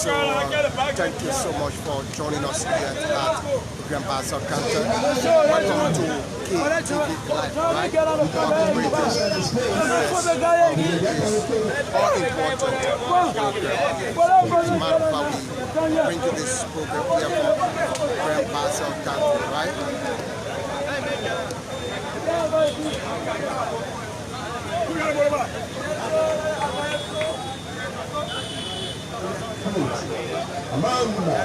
So thank you so much for joining us here at the Bassa Canton. Welcome to KaeTv Live, right? All important program. Bring you this program here from Bassa Canton, right? Amanda,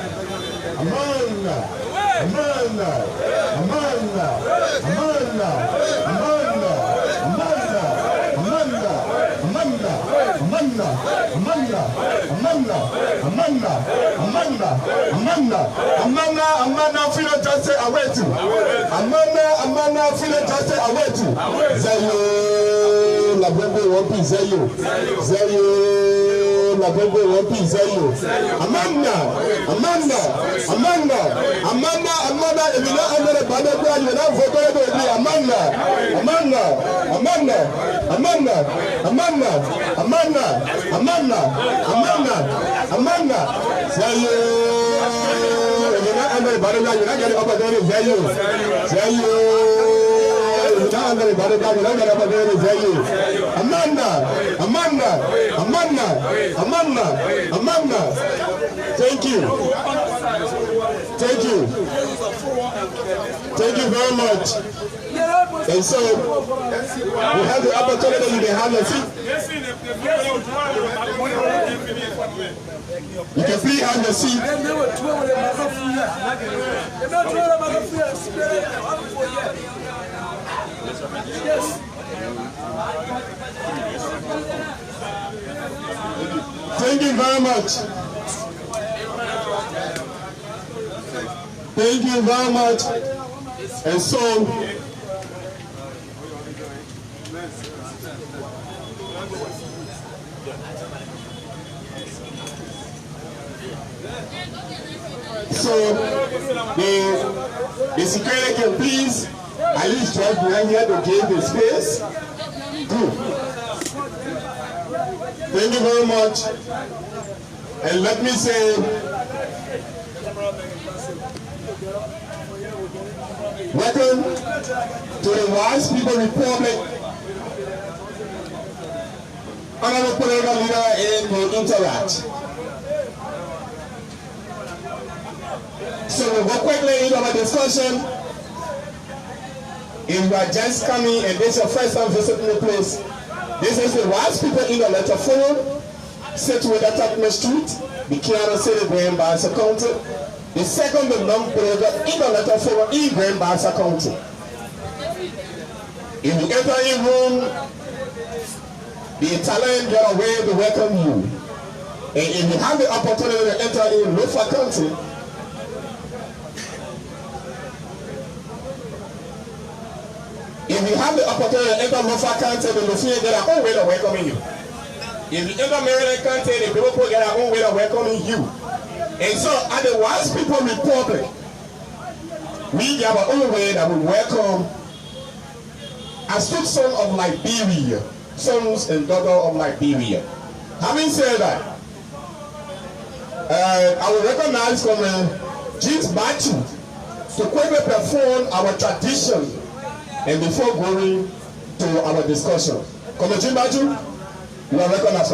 feel just away to. Amanda, feel just away to. Zayo, la bembe wampi Zayo. Zayo, la bembe wampi Zayo. Amanda, if you not under the banner, you will not vote for Amanda. Zayo. Under the bottom line, you're not getting up again, Zayo. You're not under the bottom line, you're not getting up again, Zayo. Amanda. Thank you very much. And so, we have the opportunity, you can have a seat. You can please have your seat. Thank you very much. Thank you very much. And so, the security can please at least drive behind here to give the space. Good. Thank you very much. And let me say, welcome to the Wise People Republic. Honorable political leader in the Interact. So we'll go quickly into our discussion. If you are just coming and this is your first time visiting the place, this is the Wise People in the letter forum, situated at Tapman Street, the Kiana City, Grand Bassa County. The second non-political in the letter forum in Grand Bassa County. If you enter in room, the Italian get away to welcome you. And if you have the opportunity to enter in Lofa County, if you have the opportunity to enter Lofa County, the Lufian get their own way of welcoming you. If you enter Maryland County, the people get their own way of welcoming you. And so, at the Wise People Republic, we have our own way that we welcome astute son of Liberia, sons and daughters of Liberia. Having said that, I will recognize James Batu to quickly perform our tradition and before going to our discussion. James Batu, you are recognized.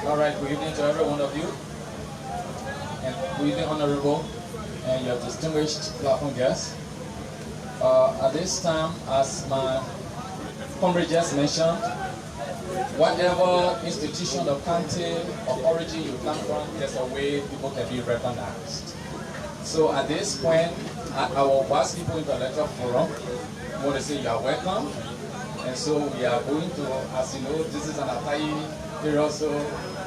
All right, good evening to every one of you, and good evening, Honorable, and your distinguished platform guests. At this time, as my comrade just mentioned, whatever institution or country of origin you come from, there's a way people can be recognized. So at this point, at our Wise People Intellectual Forum, I want to say you are welcome. And so we are going to, as you know, this is an Atai period, so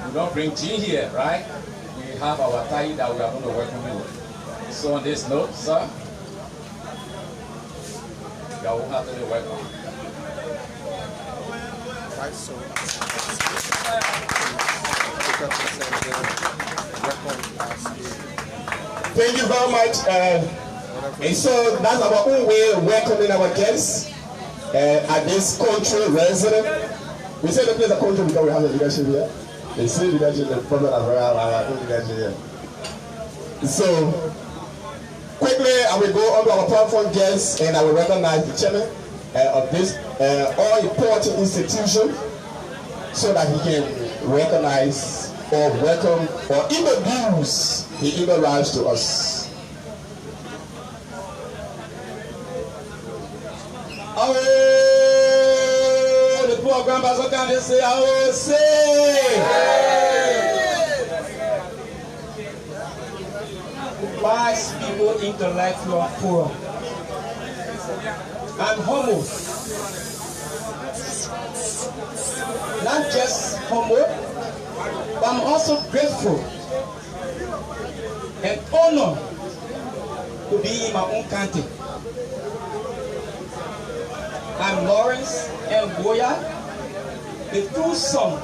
we don't bring tea here, right? We have our Atai that we are going to welcome you with. So on this note, sir, you are heartily welcome. Right, so Thank you very much. And so that's our own way of welcoming our guests at this country resident. We say the place a country because we have the leadership here. They say leadership, the problem as well, our own leadership here. So, quickly, I will go on to our platform guests and I will recognize the chairman of this all-important institution so that he can recognize or welcome or introduce the human rights to us. Oh, the poor grandpas can just say, oh, say. Wise people intellectual forum. I'm humble. Not just humble, but I'm also grateful and honored to be in my own country. I'm Lawrence and Goya, the true son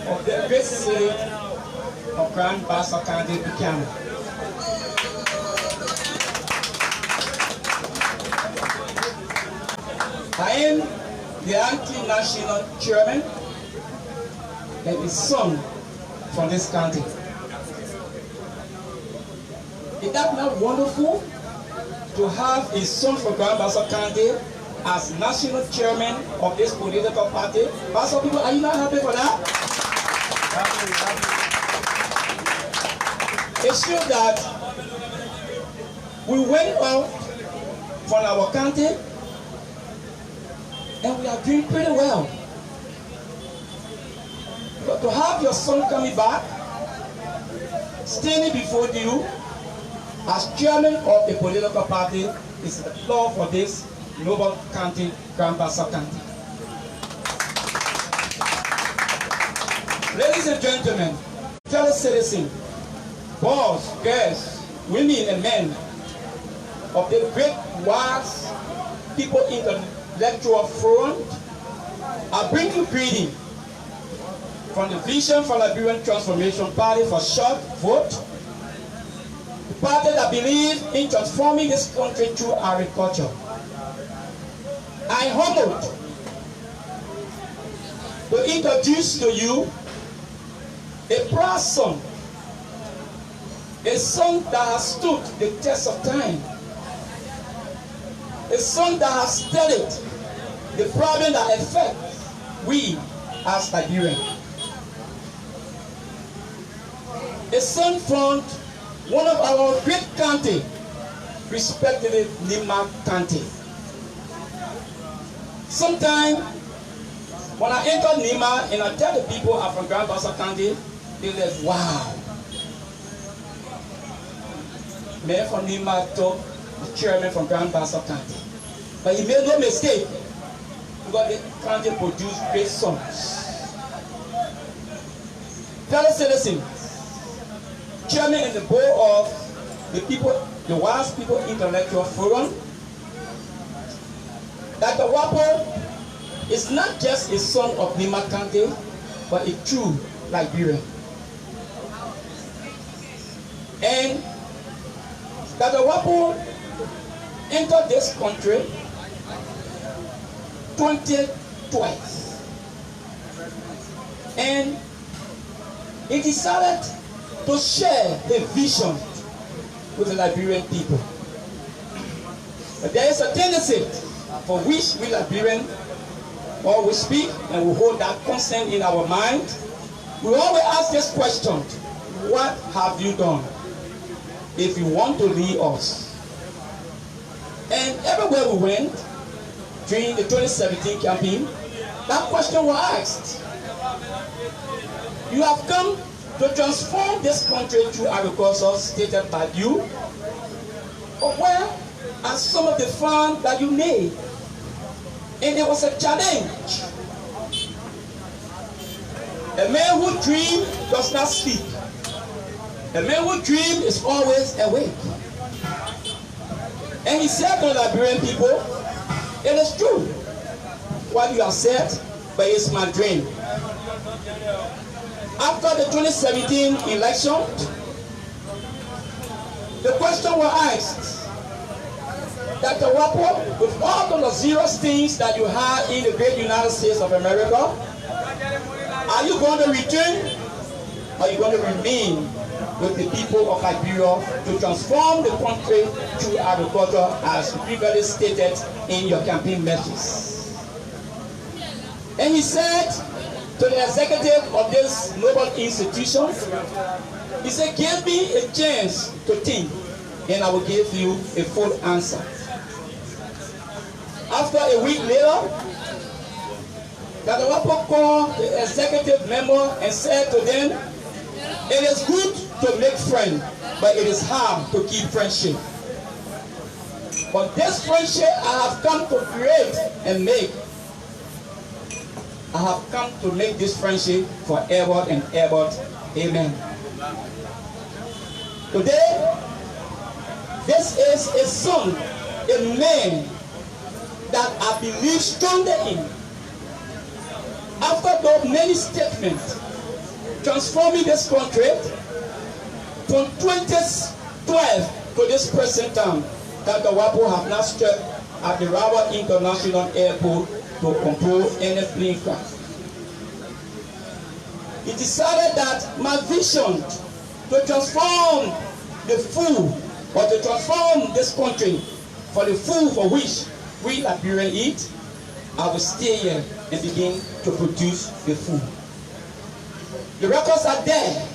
of the great city of Grand Bassa County, Buchanan. I am the anti-national chairman and his son from this county. Is that not wonderful to have a son from Grand Bassa County as national chairman of this political party? Bassa people, are you not happy for that? It shows that we went out from our county and we are doing pretty well. But to have your son coming back, standing before you as chairman of the political party is the law for this noble county, Grand Bassa County. Ladies and gentlemen, fellow citizens, boys, girls, women and men of the great wise people intellectual forum, I bring you greeting from the Vision for Liberian Transformation Party for short vote, the party that believes in transforming this country through agriculture. I humbled to introduce to you a proud son, a son that has stood the test of time, a son that has studied the problem that affects we as Liberians. A son from one of our great county, respectively Lima County. Sometimes when I enter Lima and I tell the people I'm from Grand Bassa County, they like, wow. Man from Lima told the chairman from Grand Bassa County. But he made no mistake because the county produced great sons. Fellow citizens, chairman and the board of the people, the Wise People Intellectual Forum, that the Whapoe is not just a son of Lima County, but a true Liberian. And that the Whapoe entered this country 2012. And he decided to share the vision with the Liberian people. But there is a tendency for which we Liberians always speak and we hold that constant in our mind. We always ask this question: what have you done if you want to lead us? And everywhere we went during the 2017 campaign, that question was asked. You have come to transform this country through agriculture stated by you, but where are some of the farms that you made? And it was a challenge. A man who dreams does not sleep. A man who dreams is always awake. And he said to the Liberian people, it is true what you have said, but it's my dream. After the 2017 election, the question was asked, Dr. Whapoe, with all of the serious things that you have in the great United States of America, are you going to return or are you going to remain with the people of Liberia to transform the country through agriculture as previously stated in your campaign message? And he said to the executive of this noble institution, he said, give me a chance to think and I will give you a full answer. After a week later, Dr. Whapoe called the executive member and said to them, it is good to make friends, but it is hard to keep friendship. But this friendship I have come to create and make. I have come to make this friendship forever and ever. Amen. Today, this is a son, a man that I believe strongly in. After those many statements transforming this country from 2012 to this present time, Dr. Whapoe have now stepped at the Rawa International Airport to control any plane crash. He decided that my vision to transform the food or to transform this country for the food for which we Liberians eat, I will stay here and begin to produce the food. The records are there.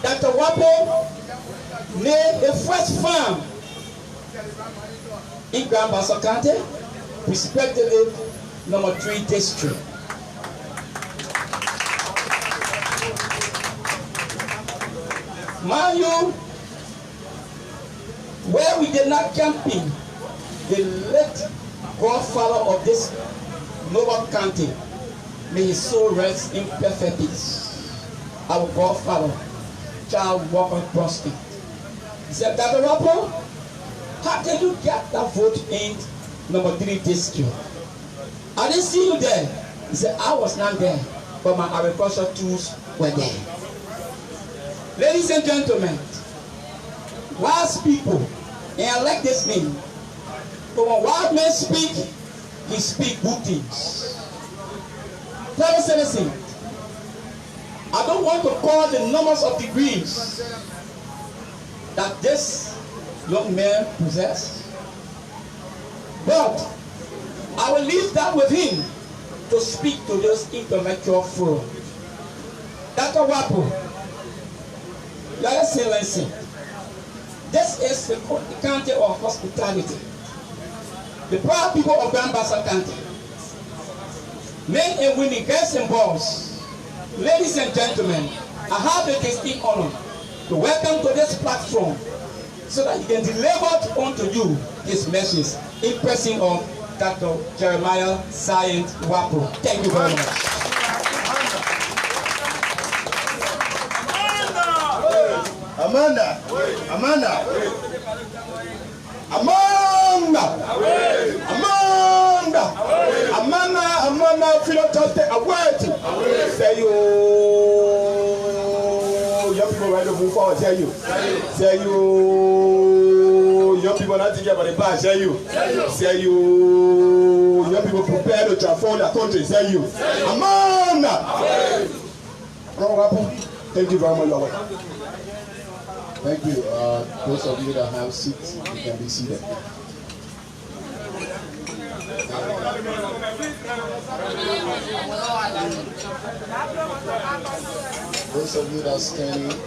Dr. Whapoe made a first farm in Bassa County, respectively number 3 district. Mind you, where we did not camping, the late godfather of this noble county, may his soul rest in perfect peace. Our godfather, Charles Walker Bronsky. He said, Dr. Whapoe, how did you get that vote in number 3 district? I didn't see you there. He said, I was not there, but my agricultural tools were there. Ladies and gentlemen, wise people, and I like this name, but when wise men speak, he speak good things. Fellow citizens, I don't want to call the numbers of degrees that this young man possesses, but I will leave that with him to speak to this intellectual forum. Dr. Whapoe, Your Excellency, this is the county of hospitality. The proud people of Bassa County, men and women, girls and boys, ladies and gentlemen, I have the distinct honor to welcome to this platform so that he can deliver unto you his message in person of Dr. Jeremiah Science Whapoe. Thank you very much. Amanda, Philotoste, away. Say you, young people ready to move forward. Say you, young people not thinking about the past. Say you, young people prepare to transform their country. Say you, Amanda. Thank you very much, Lord. Thank you. Those of you that have seats, you can be seated. Those of you that are standing,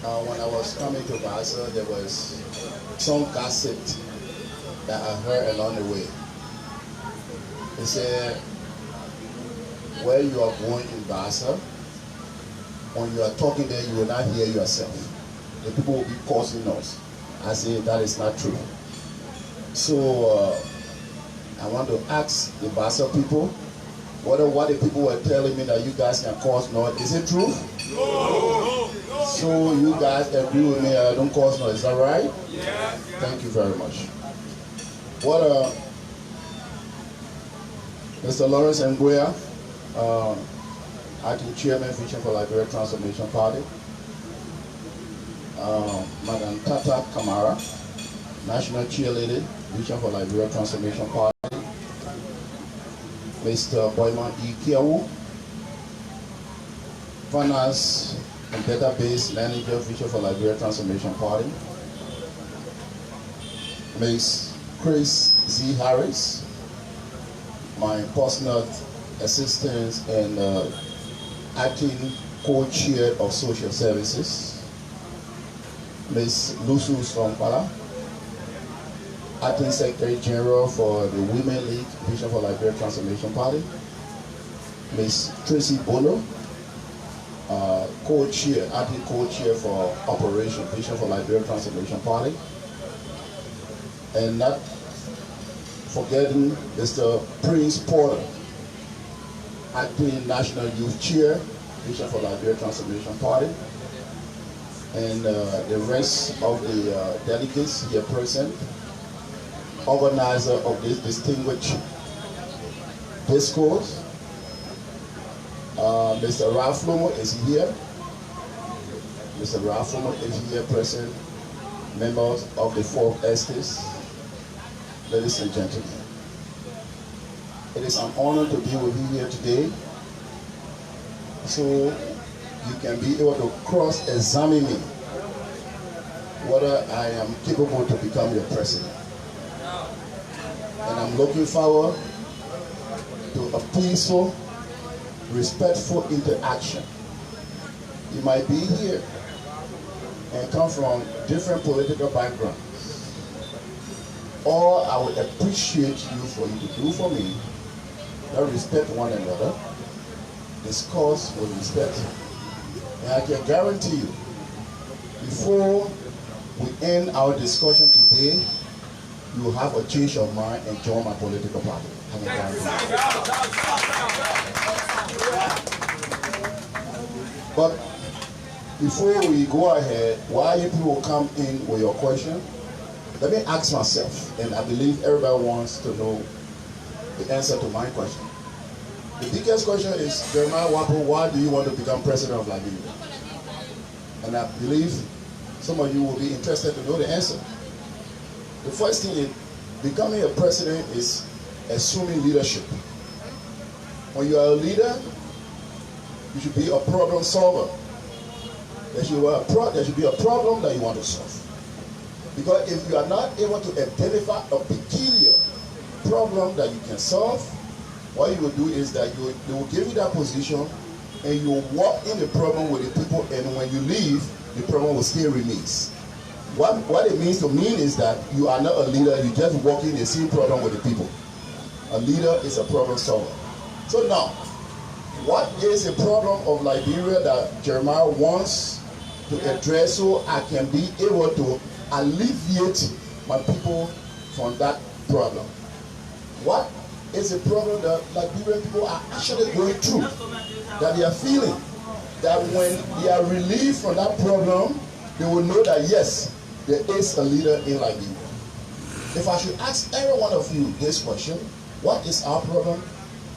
when I was coming to Bassa, there was some gossip that I heard along the way. They said, where you are going in Bassa, when you are talking there, you will not hear yourself. The people will be causing us. I say that is not true. So I want to ask the Bassa people, what the people were telling me that you guys can cause noise, is it true? No. So you guys agree with me, I don't cause noise, is that right? Yeah. Thank you very much. What Mr. Lawrence Nguya, acting chairman, Vision for Liberia Transformation Party. Madam Tata Kamara, National Cheerleader, Vision for Liberia Transformation Party. Mr. Boyman E. Kiawu, Finance and Database Manager, Vision for Liberia Transformation Party. Ms. Chris Z. Harris, my personal assistant and acting co-chair of Social Services. Ms. Lusu Strompala, acting Secretary General for the Women League, Vision for Liberia Transformation Party. Ms. Tracy Bono, co-chair, acting co-chair for Operation Vision for Liberia Transformation Party. And not forgetting Mr. Prince Porter, acting National Youth Chair, Vision for Liberia Transformation Party. And the rest of the delegates here present, organizer of this distinguished discourse. Mr. Ralph Lomo is here. Mr. Ralph Lomo is here present. Members of the Fourth Estate, ladies and gentlemen. It is an honor to be with you here today, so you can be able to cross-examine me whether I am capable to become your president. And I'm looking forward to a peaceful, respectful interaction. You might be here and come from different political backgrounds. All I would appreciate you for you to do for me, that respect one another, discuss with respect. And I can guarantee you, before we end our discussion today, you will have a change of mind and join my political party. I can guarantee you. But before we go ahead, while you people come in with your question, let me ask myself, and I believe everybody wants to know the answer to my question. The biggest question is, Jeremiah Whapoe, why do you want to become president of Liberia? And I believe some of you will be interested to know the answer. The first thing is, becoming a president is assuming leadership. When you are a leader, you should be a problem solver. There should be a problem that you want to solve. Because if you are not able to identify a peculiar problem that you can solve, what you will do is that they will give you that position and you will walk in the problem with the people, and when you leave, the problem will still remains. What it means to me is that you are not a leader, you just walk in the same problem with the people. A leader is a problem solver. So now, what is the problem of Liberia that Jeremiah wants to address so I can be able to alleviate my people from that problem? What is the problem that Liberian people are actually going through, that they are feeling, that when they are relieved from that problem, they will know that yes, there is a leader in Liberia. If I should ask every one of you this question, what is our problem?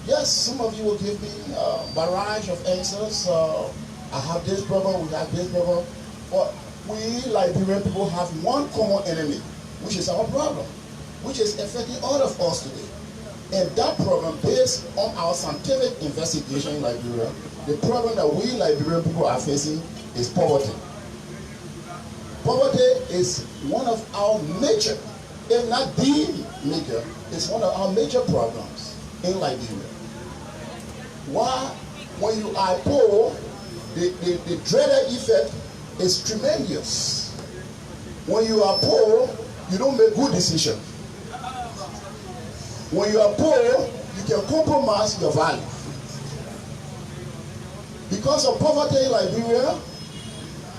Yes, some of you will give me a barrage of answers. I have this problem, we have this problem. But we Liberian people have one common enemy, which is our problem, which is affecting all of us today. And that problem, based on our scientific investigation in Liberia, the problem that we Liberian people are facing is poverty. Poverty is one of our major, if not the major, it's one of our major problems in Liberia. Why? When you are poor, the dreaded effect is tremendous. When you are poor, you don't make good decisions. When you are poor, you can compromise your value. Because of poverty in Liberia,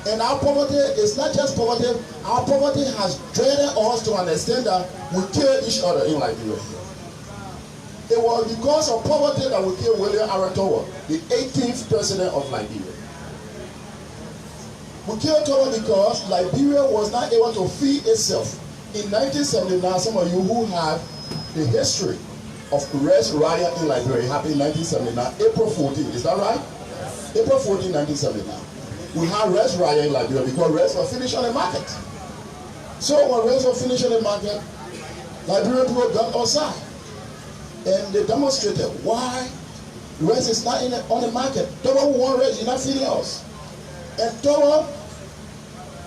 and our poverty is not just poverty, our poverty has dreaded us to understand that we kill each other in Liberia. It was because of poverty that we killed William Aratoa, the 18th president of Liberia. We killed Towa because Liberia was not able to feed itself. In 1979, some of you who have the history of Res Riots in Liberia happened in 1979, April 14, is that right? April 14, 1979. we had rest riot in Liberia because rest was finished on the market. So when rest was finished on the market, Liberian people got outside and they demonstrated why rest is not on the market. Togo who want rest is not feeding us. And Togo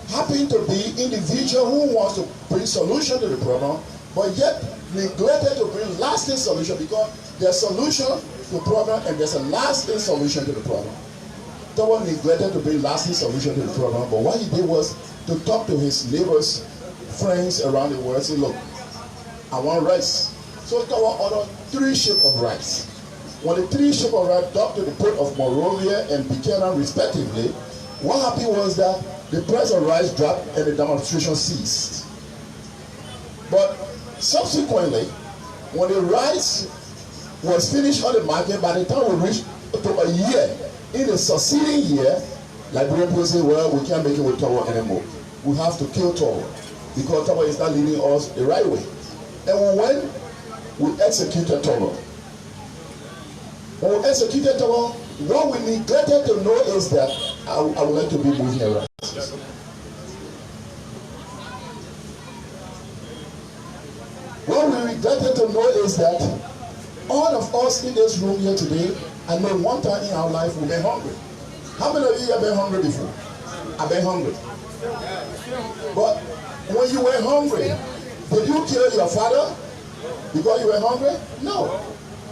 happened to be individual who wants to bring solution to the problem, but yet neglected to bring lasting solution, because there's solution to the problem and there's a lasting solution to the problem. Togo neglected to bring lasting solution to the problem, but what he did was to talk to his neighbors, friends around the world, and say, look, I want rice. So Togo ordered 3 ships of rice. When the 3 ships of rice docked to the port of Monrovia and Buchanan respectively, what happened was that the price of rice dropped and the demonstration ceased. But subsequently, when the rice was finished on the market, by the time we reached to a year, in the succeeding year, Liberian people say, well, we can't make it with Togo anymore. We have to kill Togo because Togo is not leading us the right way. And when we executed Togo, what we neglected to know is that I would like to be moving around. What we neglected to know is that all of us in this room here today, I know one time in our life we've been hungry. How many of you have been hungry before? I've been hungry. But when you were hungry, did you kill your father because you were hungry? No.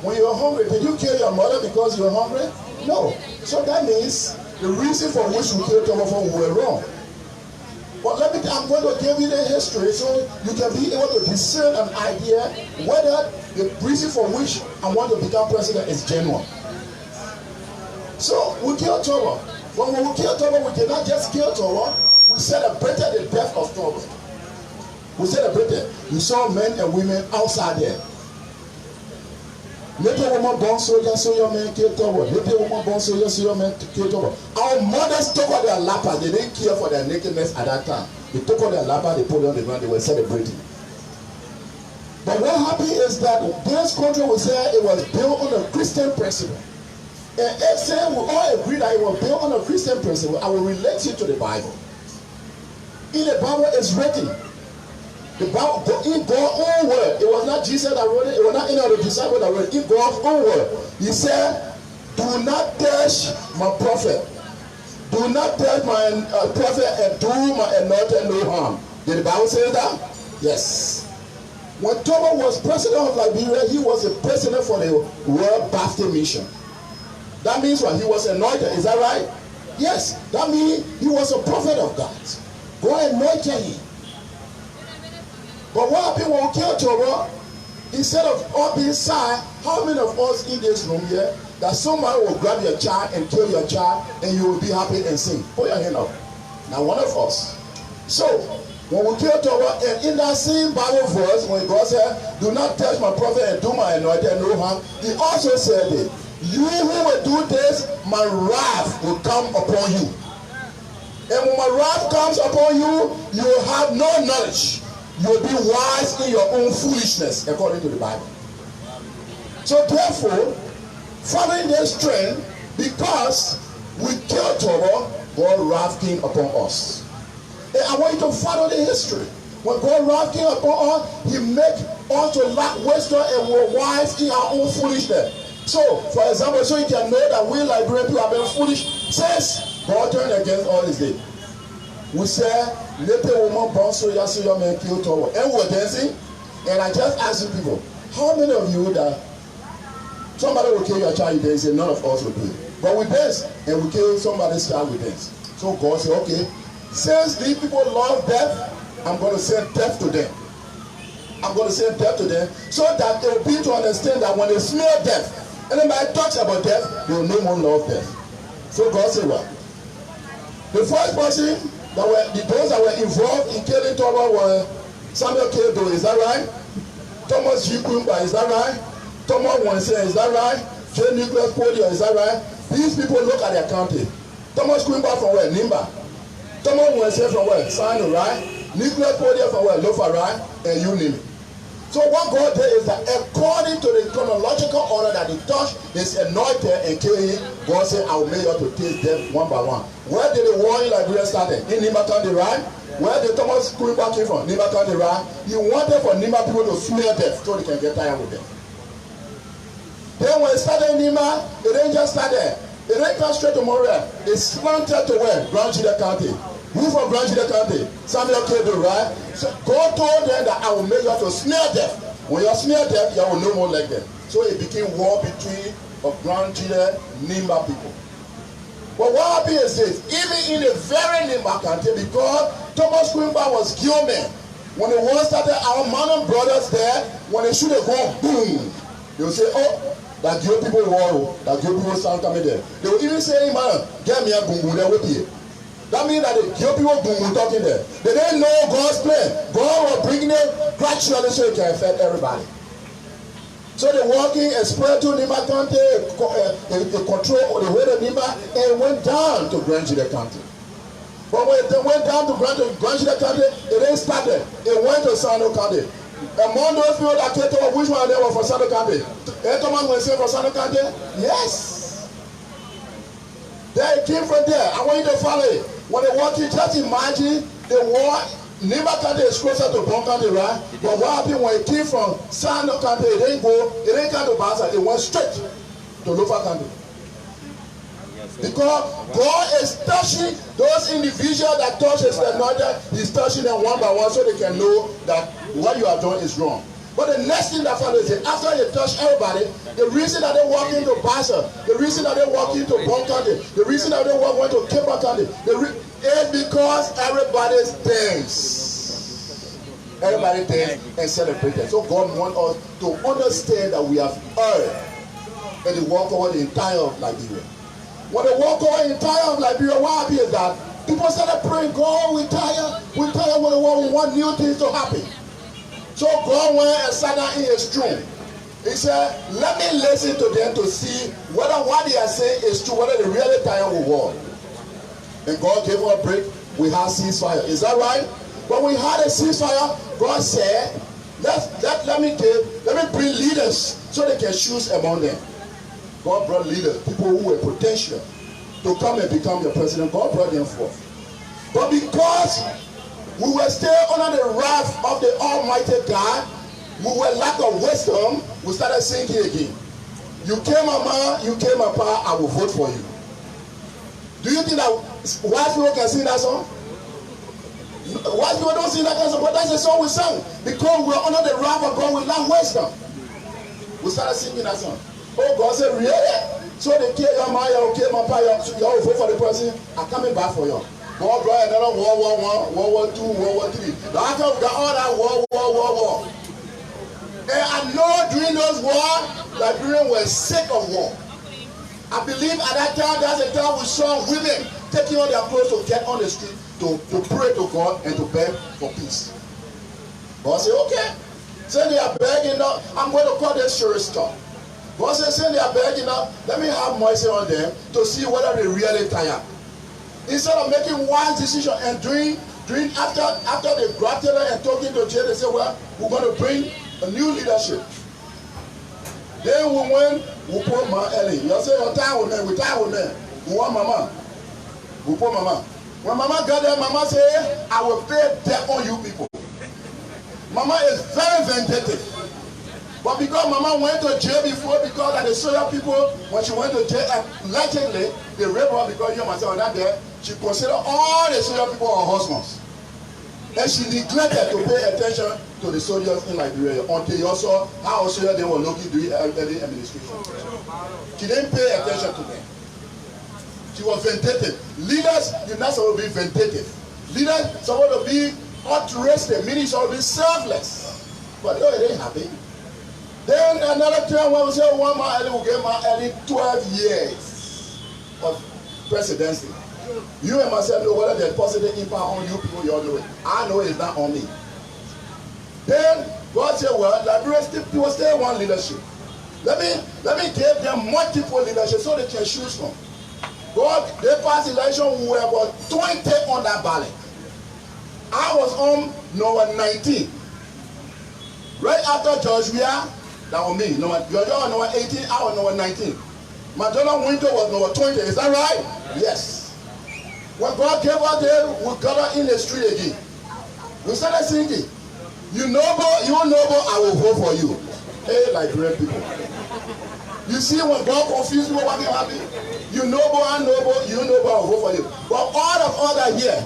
When you were hungry, did you kill your mother because you were hungry? No. So that means the reason for which we killed Togo were wrong. But I'm going to give you the history so you can be able to discern an idea whether the reason for which I want to become president is genuine. So we killed Togo. When we killed Togo, we did not just kill Togo, we celebrated the death of Togo. We celebrated. You saw men and women outside there. Little woman born soldier, so your man killed Togo. Little woman born soldier, so your man killed Togo. Our mothers took out their lappa. They didn't care for their nakedness at that time. They took out their lappa, they put it on the ground, they were celebrating. But what happened is that this country was there, it was built on a Christian principle. And if say we all agree that it was built on a Christian principle, I will relate you to the Bible. In the Bible it's written. The Bible, in God's own word, it was not Jesus that wrote it, it was not any of the disciples that wrote it, in God's own word. He said, do not touch my prophet. Do not touch my prophet and do my anointed no harm. Did the Bible say that? Yes. When Togo was president of Liberia, he was the president for the World Baptist Mission. That means what? He was anointed, is that right? Yes. That means he was a prophet of God. God anointed him. But what happened when we killed Togo? Instead of all being sad, how many of us in this room here that somebody will grab your child and kill your child and you will be happy and sing? Put your hand up. Now one of us. So when we killed Togo, and in that same Bible verse, when God said, do not touch my prophet and do my anointed no harm, he also said that you who will do this, my wrath will come upon you. And when my wrath comes upon you, you will have no knowledge. You will be wise in your own foolishness, according to the Bible. So therefore, following this trend, because we killed Togo, God wrath came upon us. And I want you to follow the history. When God wrath came upon us, he made us to lack wisdom and were wise in our own foolishness. So, for example, so you can know that we Liberian people have been foolish since God turned against all his day. We said, little woman born so your man killed Togo. And we're dancing. And I just asked you people, how many of you that somebody will kill your child, you dance, and none of us will do it. But we dance, and we kill somebody's child, we dance. So God said, okay, since these people love death, I'm going to send death to them. I'm going to send death to them so that they will be to understand that when they smell death, and anybody talks about death, they will no more love death. So God said what? The first person those that were involved in killing Togo were Samuel Kedo, is that right? Thomas G. Kumba, is that right? Thomas Wanse, is that right? J. Nicholas Podio, is that right? These people look at their county. Thomas Kumba from where? Nimba. Thomas Wanse from where? Sino, right? Nicholas Podio from where? Lofa, right? And you name it. So what God did is that according to the chronological order that he touched his anointed and killed him, God said, I will make you to taste death one by one. Where did the war in Liberia start? In Nimba County, right? Where did Thomas Kuriba came from? Nimba County, right? He wanted for Nimba people to smear death so they can get tired with them. Then when it started in Nimba, it didn't just start there. It didn't come straight to Moria. It slanted to where? Grand Jida County. Who from Grand Jida County? Samuel Kedo, right? So God told them that I will make you to smear them. When you smear them, you will no more like them. So it became war between Grand Jida Nimba people. But what happened is this, even in the very Nimba country, because Thomas Quimba was Gilman, when the war started, our Manon brothers there, when they shoot a gun, boom, they will say, oh, that Gil people war, that Gil people sound coming there. They will even say, hey man, get me a gungun there with you. That means that the Gil people gungun talking there. They didn't know God's plan. God was bringing them gradually so it can affect everybody. So they walking and spread to Nimba County, they control the way of Nimba, and went down to Grand Jida County. But when they went down to Grand Jida County, it didn't start there. It went to Sano County. Among those people that came to which one of them were for Sano County? Thomas was saying for Sano County? Yes. They came from there. I want you to follow it. When they walk in, just imagine the war. Nimba County is closer to Bon County, right? But what happened when it came from Sano County, it didn't come to Bassa, it went straight to Lofa County. Because God is touching those individuals that touch his anointed, he's touching them one by one so they can know that what you are doing is wrong. But the next thing that follows is after you touch everybody, the reason that they walk into Bassa, the reason that they walk into Bon County, the reason that they walk into Kipa County, is because everybody dance. Everybody dance and celebrate. So God wants us to understand that we have earned and they walk over the entire of Liberia. When they walk over the entire of Liberia, what happens is that people started praying, God, we're tired with the war, we want new things to happen. So God went and sat down in his throne. He said, let me listen to them to see whether what they are saying is true, whether they really tired with war. And God gave us a break. We had ceasefire. Is that right? When we had a ceasefire, God said, let me bring leaders so they can choose among them. God brought leaders, people who were potential to come and become your president. God brought them forth. But because we were still under the wrath of the Almighty God, we were lack of wisdom, we started singing again. You came Mama, you came Papa, I will vote for you. Do you think that white people can sing that song? White people don't sing that kind of song, but that's the song we sang. Because we're under the wrath of God, we lack wisdom. We started singing that song. Oh, God said, really? So they kill your man, you kill my pa, you will vote for the president. I'm coming back for you. God brought another World War I, World War II, World War III. After we got all that war. And I know during those wars, Liberians were sick of war. I believe at that time, that's the time we saw women taking on their clothes to get on the street to pray to God and to beg for peace. God said, okay. Say they are begging now, I'm going to call this serious stuff. God said, say they are begging now, let me have mercy on them to see whether they really tired. Instead of making wise decision and after they grafted her and talking to jail, they said, well, we're going to bring a new leadership. Then we went, we put my Ellie. You say, you're tired with me, we're tired with me. We want Mama. We put Mama. When Mama got there, Mama said, I will pay debt on you people. Mama is very vindictive. But because Mama went to jail before, because of the Soya people, when she went to jail, allegedly, they raped her because you and myself were not there. She considered all the Soya people her husbands. And she neglected to pay attention to the soldiers in Liberia until you saw how Australia they were looking during early administration. She didn't pay attention to them. She was vindictive. Leaders, you're not supposed to be vindictive. Leaders supposed to be altruistic, meaning supposed to be selfless. But no, it didn't happen. Then another time when we say one man early, we gave my early 12 years of presidency. You and myself know whether there's positive impact on you people, you all know it. I know it's not on me. Then God said, well, Liberia people still want leadership. Let me give them multiple leadership so they can choose from. God, they passed election, we were about 20 on that ballot. I was on number 19. Right after George Weah, that was me. George was number 18, I was number 19. Madonna Winter was number 20. Is that right? Yes. When God gave us there, we got in the street again. We started singing. You noble, I will vote for you. Hey, Liberian people. You see, when God confused me, what happened? You noble, I noble, you noble, I will vote for you. But all of other here,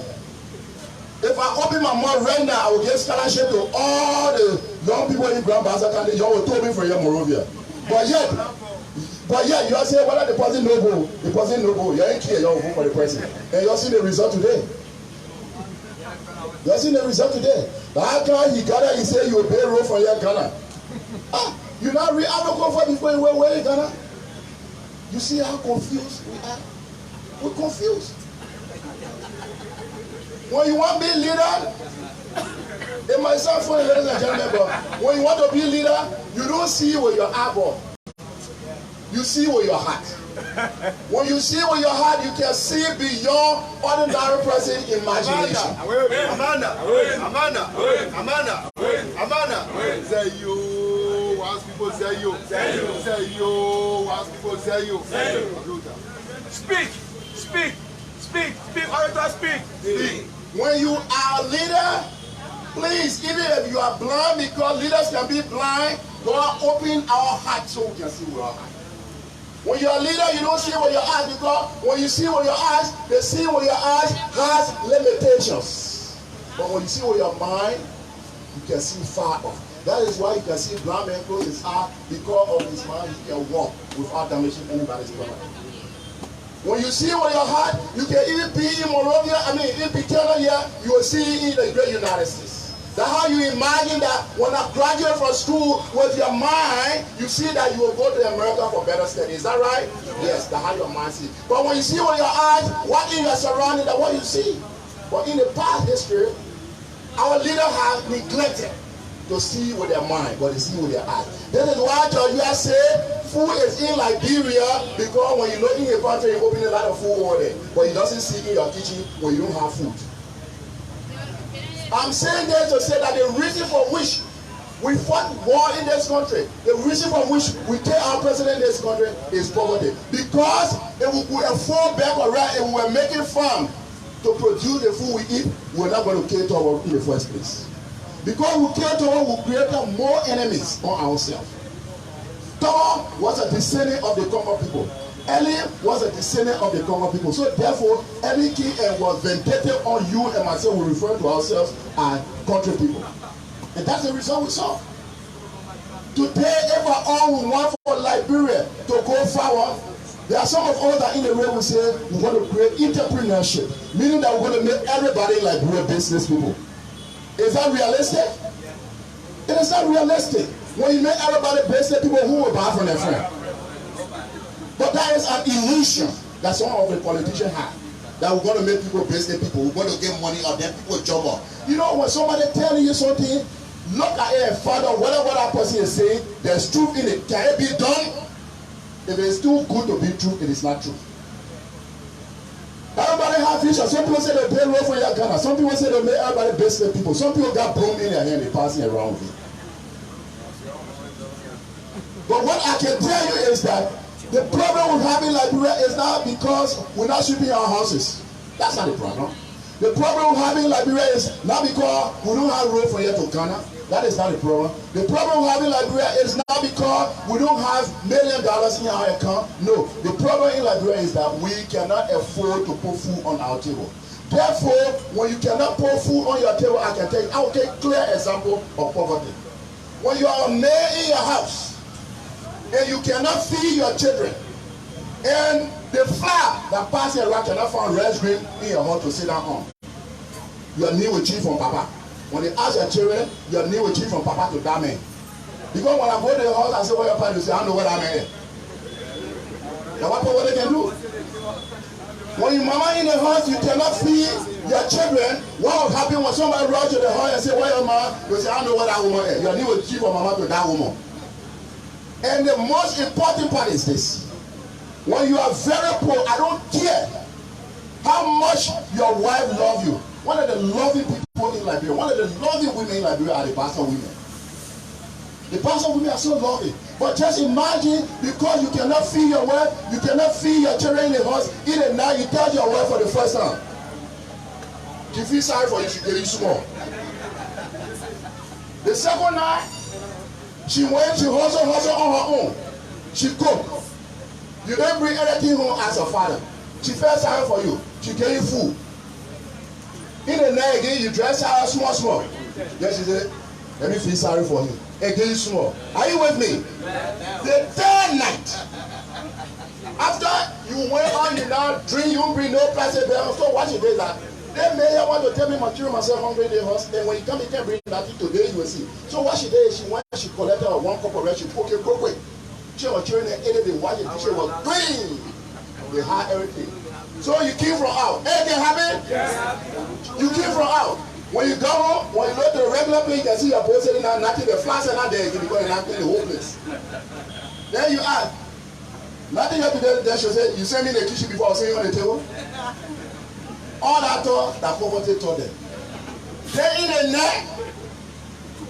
if I open my mouth right now, I will give scholarship to all the young people in Grand Bassa County. You will told me for your Morovia. But yet, you are saying whether the person noble, you ain't here, you will vote for the person. And you are seeing the result today. You are seeing the result today. But how come he got it, he said you will pay road for your Ghana? You not read out of comfort before you went away in Ghana? You see how confused we are? We're confused. When you want to be leader, it might sound funny, ladies and gentlemen, but when you want to be leader, you don't see with your eyeball. You see with your heart. When you see with your heart, you can see beyond ordinary person imagination. Amanda. Say you. Once people say you. Say you. Once people say you. Speak. Orator, speak. When you are a leader, please, even if you are blind, because leaders can be blind, God open our hearts so we can see with our eyes. When you're a leader, you don't see with your eyes, because when you see with your eyes, the seeing with your eyes has limitations. But when you see with your mind, you can see far off. That is why you can see blind man close his eye, because of his mind, he can walk without damaging anybody's property. When you see with your heart, you can even be in Morovia, in Pitana here, you will see in the great United States. That's how you imagine that when I graduate from school with your mind, you see that you will go to America for better studies. Is that right? Yes, that's how your mind sees. But when you see with your eyes, what in your surroundings, that's what you see. But in the past history, our leaders have neglected to see with their mind, but they see with their eyes. This is why George Weah said food is in Liberia, because when you look in your country, you open a lot of food over there. But it doesn't see in your kitchen when you don't have food. I'm saying this to say that the reason for which we fought war in this country, the reason for which we take our president in this country is poverty. Because if we were fall back around and we were making farm to produce the food we eat, we're not going to cater to our in the first place. Because we cater to our, we create more enemies on ourselves. Tower was a descendant of the Congo people. Eli was a descendant of the Congo people. So therefore, Eli King was vindicated on you and myself. We refer to ourselves as country people. And that's the result we saw. Today, if all we want for Liberia to go forward, there are some of us that in the way we say we want to create entrepreneurship, meaning that we're going to make everybody in Liberia business people. Is that realistic? It is not realistic. When you make everybody business people, who will buy from their friend? But that is an illusion that some of the politicians have. That we're going to make people business people, we're going to get money of them, people job up. You know, when somebody telling you something, look at it and find out whatever that person is saying, there's truth in it. Can it be done? If it is too good to be true, it is not true. Everybody have vision. Some people say they pay road for your Ghana. Some people say they make everybody business people. Some people got broom in their hand, they passing around with it. But what I can tell you is that the problem with having Liberia is not because we're not sweeping our houses. That's not the problem. The problem with having Liberia is not because we don't have road from here to Ghana. That is not the problem. The problem with having Liberia is not because we don't have $1 million in our account. No. The problem in Liberia is that we cannot afford to put food on our table. Therefore, when you cannot put food on your table, I will take a clear example of poverty. When you are a man in your house, and you cannot feed your children, and the flour that passes around cannot find rice grain in your home to sit down on, your knee will cheat from Papa. When they ask your children, your knee will cheat from Papa to that man. Because when I go to the house, I say, "What your parents?" You say, "I don't know what I'm here." Now what they can do? When your mama in the house, you cannot feed your children. What will happen when somebody runs to the house and say, "Where your mama?" You say, "I don't know what that woman is." Your knee will cheat from Mama to that woman. And the most important part is this. When you are very poor, I don't care how much your wife loves you. One of the loving people in Liberia, one of the loving women in Liberia are the Bassa women. The pastor women are so loving. But just imagine, because you cannot feed your wife, you cannot feed your children in the house, in the night, you tell your wife for the first time. She feels sorry for you, she gave you small. The second night, she went, she hustle on her own. She cooked. You don't bring anything home as a father. She felt sorry for you. She gave you food. In the night again, you dress her small. Then she said, let me feel sorry for him. Again small. Are you with me? The third night, after you went on, you now drink, you don't bring no plastic bag. So what she did that? Then Mayor want to tell me my children myself hungry in the house. Then when you come, you can't bring nothing today, you will see. So what she did, she went, she collected her 1 cup of rice, she cooked it quick. She was children ate it, they watched it, she was green. They had everything. So you came from out. Anything happen? Yes. You came from out. When you go home, when you go to the regular place, you can see your boss sitting there, nothing, the flowers are not there, because you're not in the whole place. Then you ask, nothing you have to do, then she'll say, you sent me in the kitchen before I was sitting on the table? All that thought, that poverty taught them. Then in the night,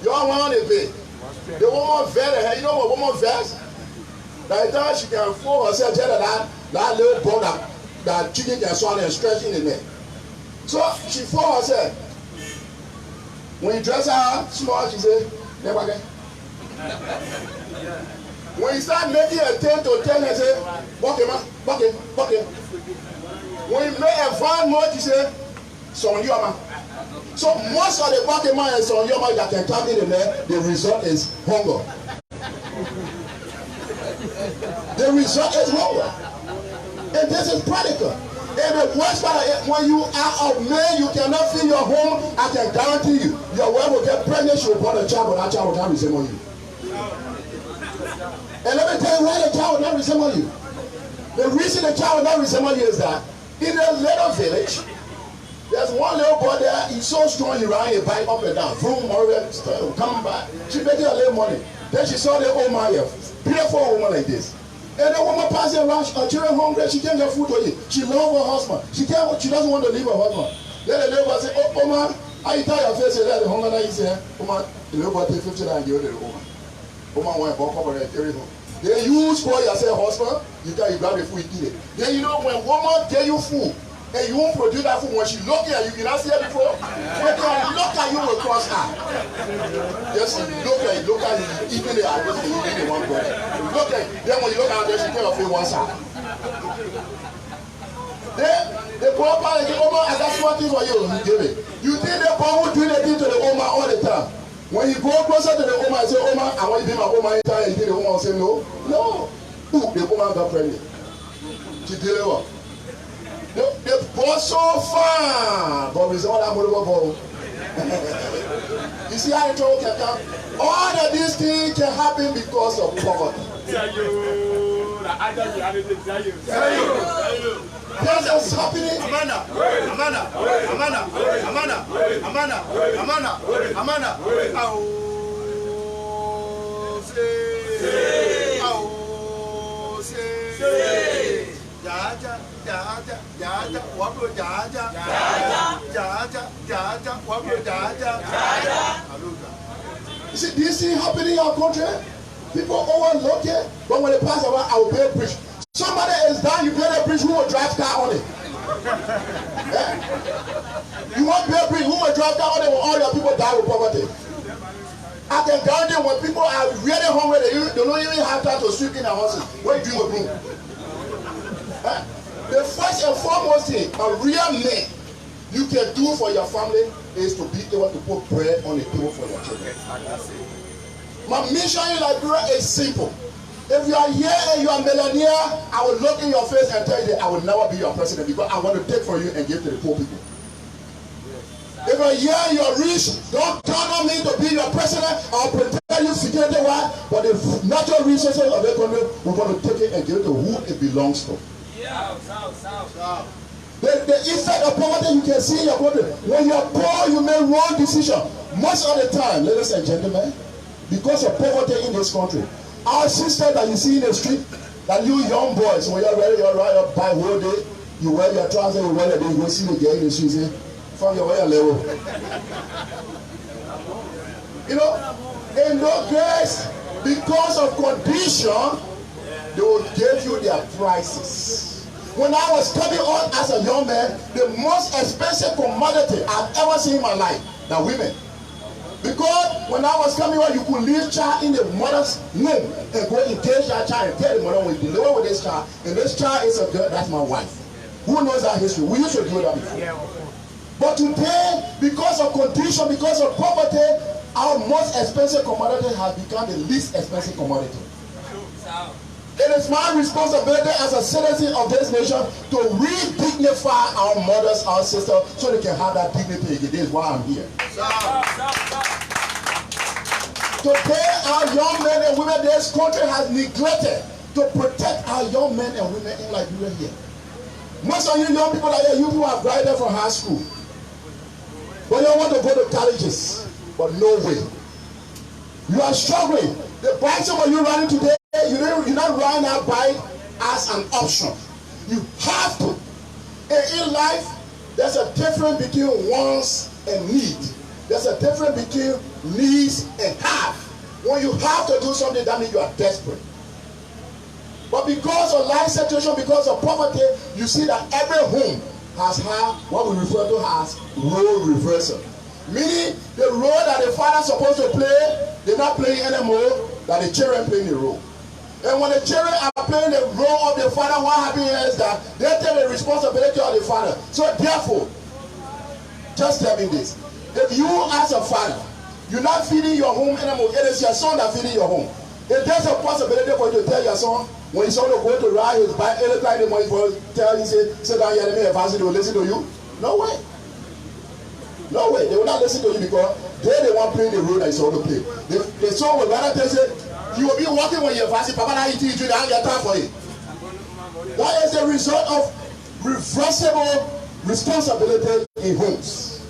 you all went on the bed. The woman veil her, you know what woman veils? By the time she can fold herself, just that little bone that chicken can swallow and stretch in the neck. So she fold herself. When you dress her small, she say, never again. When you start making a 10 to 10, I say, bucket. When you make a fine more, you say, son yoma. So most of the bucket man and son yoma that can come in the net, the result is hunger. The result is hunger. And this is practical. And the worst part is when you are a man, you cannot feed your home, I can guarantee you, your wife will get pregnant, she will born a child, but that child will not resemble you. And let me tell you why the child will not resemble you. The reason the child will not resemble you is that in a little village, there's one little boy there, he's so strong, he ran a bike up and down. Vroom, come back. She making a little money. Then she saw the old man here, beautiful woman like this. And the woman passing around, her children hungry, she can't get food to eat. She loves her husband. She doesn't want to leave her husband. Then the little boy say, oh man, how you tie your face and let the hunger that you say, oh man, the little boy take 50 and give it to the woman. Woman went back up and carry home. Then you spoil yourself, husband, you grab the food, eat it. Then you know when woman get you food, and you won't produce that food, when she look at you, you not see her before? When they look at you across her. Just look at you, even the address, you eat the one brother. Look at it. Then when you look at her, she take her face one side. Then the poor parent say, Oma, I got something for you. You give it. You think the poor will do anything to the Oma all the time? When you go closer to the Oma and say, Oma, I want you to be my Oma anytime, you think the Oma will say no? No. The Oma got pregnant. She delivered. The boy so far, but we all that mobile ball. You see how the trouble can come? All of these things can happen because of poverty. That's what's happening. You see, this thing happening in our country? People overlook it, but when they pass around, I will pay a bridge. Somebody is down, you pay a bridge, who will drive car on it? Yeah? You want to pay a bridge, who will drive car on it when all your people die with poverty? I can guarantee when people are really hungry, they don't even have time to sweep in their houses. What you doing with broom? The first and foremost thing a real man you can do for your family is to be able to put bread on the table for your children. My mission in Liberia is simple. If you are here and you are a millionaire, I will look in your face and tell you that I will never be your president because I want to take from you and give to the poor people. If you are here and you are rich, don't count on me to be your president. I'll pretend you security why, but the natural resources of the country, we're going to take it and give it to who it belongs to. The effect of poverty you can see in your country. When you are poor, you make wrong decision. Most of the time, ladies and gentlemen, because of poverty in this country, our sisters that you see in the street, that you young boys, when you're ready, you're right up by whole day, you wear your trousers, you wear your day, you go see the girl in the street, say, from your way level. You know, In those days, because of condition, they will give you their prices. When I was coming on as a young man, the most expensive commodity I've ever seen in my life, the women. Because when I was coming on, you could leave child in the mother's womb and go engage that child and tell the mother, when you deliver with this child, and this child is a girl, that's my wife. Who knows that history? We used to do that before. But today, because of condition, because of poverty, our most expensive commodity has become the least expensive commodity. It is my responsibility as a citizen of this nation to re-dignify our mothers, our sisters, so they can have that dignity again. This is why I'm here. Today, our young men and women, this country has neglected to protect our young men and women in Liberia here. Most of you young people are here, you people have graduated from high school. But you want to go to colleges, but no way. You are struggling. The bicycle you're running today, you're not riding that bike as an option. You have to. And in life, there's a difference between wants and need. There's a difference between needs and have. When you have to do something, that means you are desperate. But because of life situation, because of poverty, you see that every home has had what we refer to as role reversal. Meaning the role that the father is supposed to play, they're not playing anymore, that the children playing the role. And when the children are playing the role of the father, what happens is that they take the responsibility of the father. So therefore, just tell me this. If you as a father, you're not feeding your home anymore, it is your son that feeding your home. If there's a possibility for you to tell your son, when his son will go to ride his bike, anytime the morning, tell him, say, sit down here, let me advance, they will listen to you. No way. No way. They will not listen to you because they want to play the role that he's supposed to play. The son will rather tell you, you will be walking when you're advancing, Papa, now you think you don't have time for it. That is the result of reversible responsibility in homes.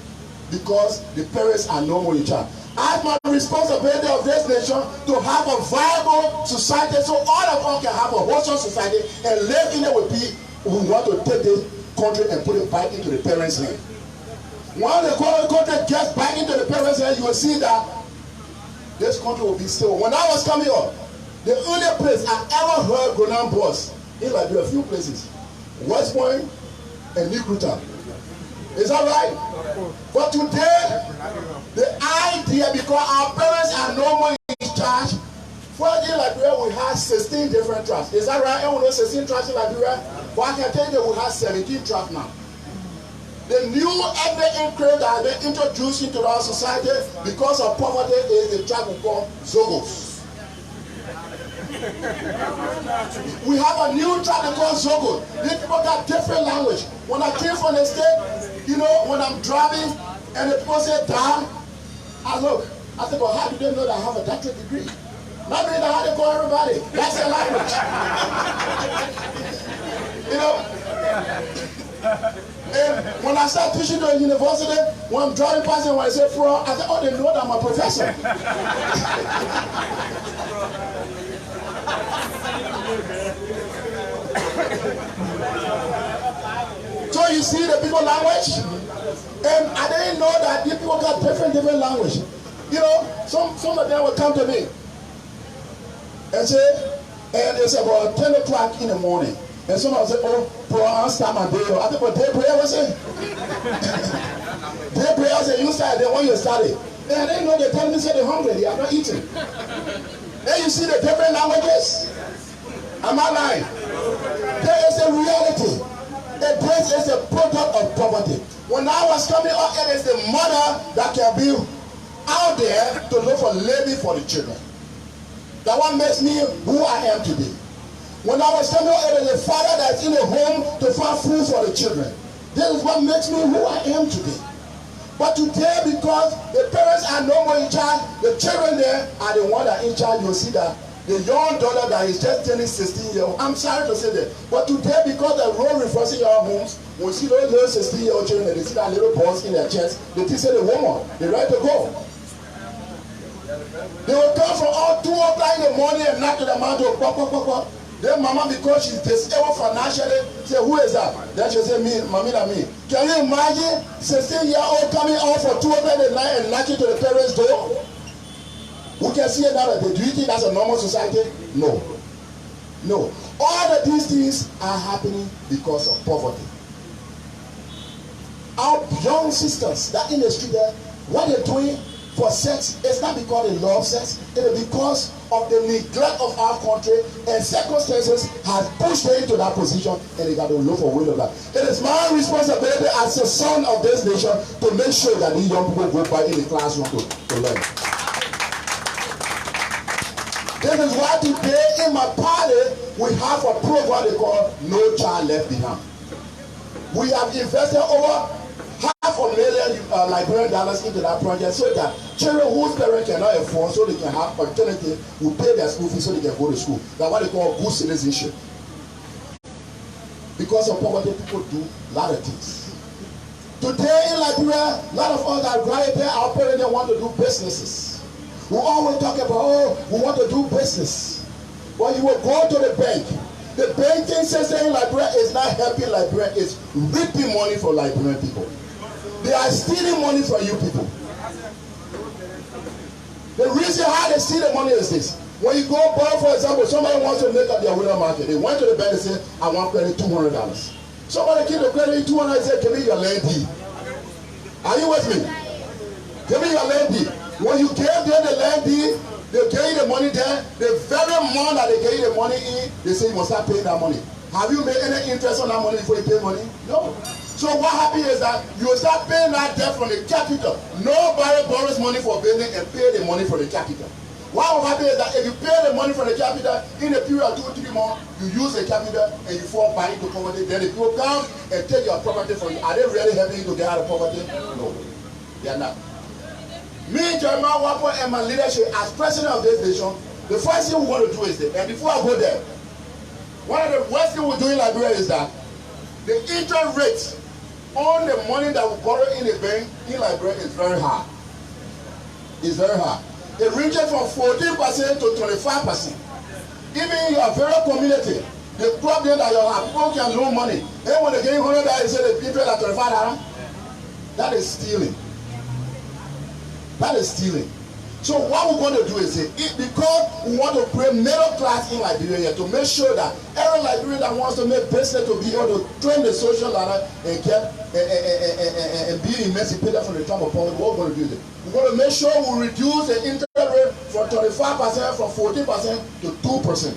Because the parents are no more in charge. I have my responsibility of this nation to have a viable society so all of us can have a wholesome society and live in it with people who want to take this country and put it back into the parents' hand. When the country gets back into the parents' hand, you will see that this country will be stable. When I was coming up, the only place I ever heard Gonan boss in Liberia, a few places, West Point and Nikuta. Is that right? But today, the idea, because our parents are no more in charge, first in Liberia we have 16 different tribes. Is that right? Everyone knows 16 tribes in Liberia? But I can tell you that we have 17 tribes now. The new ethnic increase that has been introduced into our society because of poverty is the tribe we call Zogos. We have a new tribe called Zogo. These people got different language. When I came from the state, you know, when I'm driving and the people say down, I look. I said, well, how do they know that I have a doctorate degree? Not really how they call everybody. That's their language. You know? And when I start teaching to a university, when I'm driving past and when I say fraud, I say, oh, they know that I'm a professor. So you see the people language, and I didn't know that these people got different language. You know, some of them will come to me and say, and it's about 10 o'clock in the morning. And some will say, oh, bro, I'll start my day. I think, but day prayer was it? Day prayer was it? You start there when you started. And I didn't know they tell me say they're hungry, they are not eating. And you see the different languages? Am I lying? There is a reality. And this is a product of poverty. When I was coming up, it is the mother that can be out there to look for living for the children. That one makes me who I am today. When I was coming up, it is the father that's in a home to find food for the children. This is what makes me who I am today. But today, because the parents are no more in charge, the children there are the ones that are in charge. You'll see that the young daughter that is just turning 16 years old, I'm sorry to say that, but today, because the role reversing in our homes, we see those little 16-year-old children, and they see that little balls in their chest, they teach the woman, they're ready to go. They will come from all 2 o'clock in the morning and knock to the man to pop, pop, pop, pop. Then mama, because she's disabled financially, say, who is that? Then she say, me, mommy, that me. Can you imagine 16-year-old coming out for 2 o'clock at night and knocking to the parents' door? We can see another day. Do you think that's a normal society? No. No. All of these things are happening because of poverty. Our young sisters that in the street there, what they're doing for sex, it's not because they love sex, it is because of the neglect of our country, and circumstances has pushed them into that position, and they got to look for a way of that. It is my responsibility as a son of this nation to make sure that these young people go back in the classroom to learn. This is why today in my party we have a program they call No Child Left Behind. We have invested over $500,000 Liberian dollars into that project so that children whose parents cannot afford, so they can have alternative, will pay their school fees so they can go to school. That's what they call good citizenship. Because of poverty, people do a lot of things. Today in Liberia, a lot of us are graduated, our parents want to do businesses. We always talk about, oh, we want to do business. But you will go to the bank. The banking system in Liberia is not helping Liberia, it's ripping money from Liberian people. They are stealing money from you people. The reason how they steal the money is this. When you go borrow, for example, somebody wants to make up their winter market. They went to the bank and said, I want credit $200. Somebody give the credit $200 and said, give me your land deed. Are you with me? Give me your land deed. When you gave them the land deed, they gave you the money there. The very month that they gave you the money in, they say you must start paying that money. Have you made any interest on that money before you pay money? No. So what happens is that you start paying that debt from the capital. Nobody borrows money for building and pay the money from the capital. What will happen is that if you pay the money from the capital, in a period of 2 or 3 months, you use the capital and you fall back into poverty. Then the people come and take your property from you. Are they really helping you to get out of poverty? No, they are not. Me, Jeremiah Whapoe, and my leadership as president of this nation, the first thing we want to do is this. And before I go there, one of the worst things we do in Liberia is that the interest rate on the money that we borrow in the bank in Liberia is very high. It's very high. It ranges from 14% to 25%. Even in your very community, the problem that you have, people can loan money. And when they get $100, they say the interest at $25. That is stealing. That is stealing. So what we're going to do is say, because we want to create middle class in Liberia to make sure that every Liberian that wants to make business to be able to train the social ladder and get and be emancipated from the trap of poverty, what we're going to do is we're going to make sure we reduce the interest rate from 25%, from 14% to 2%.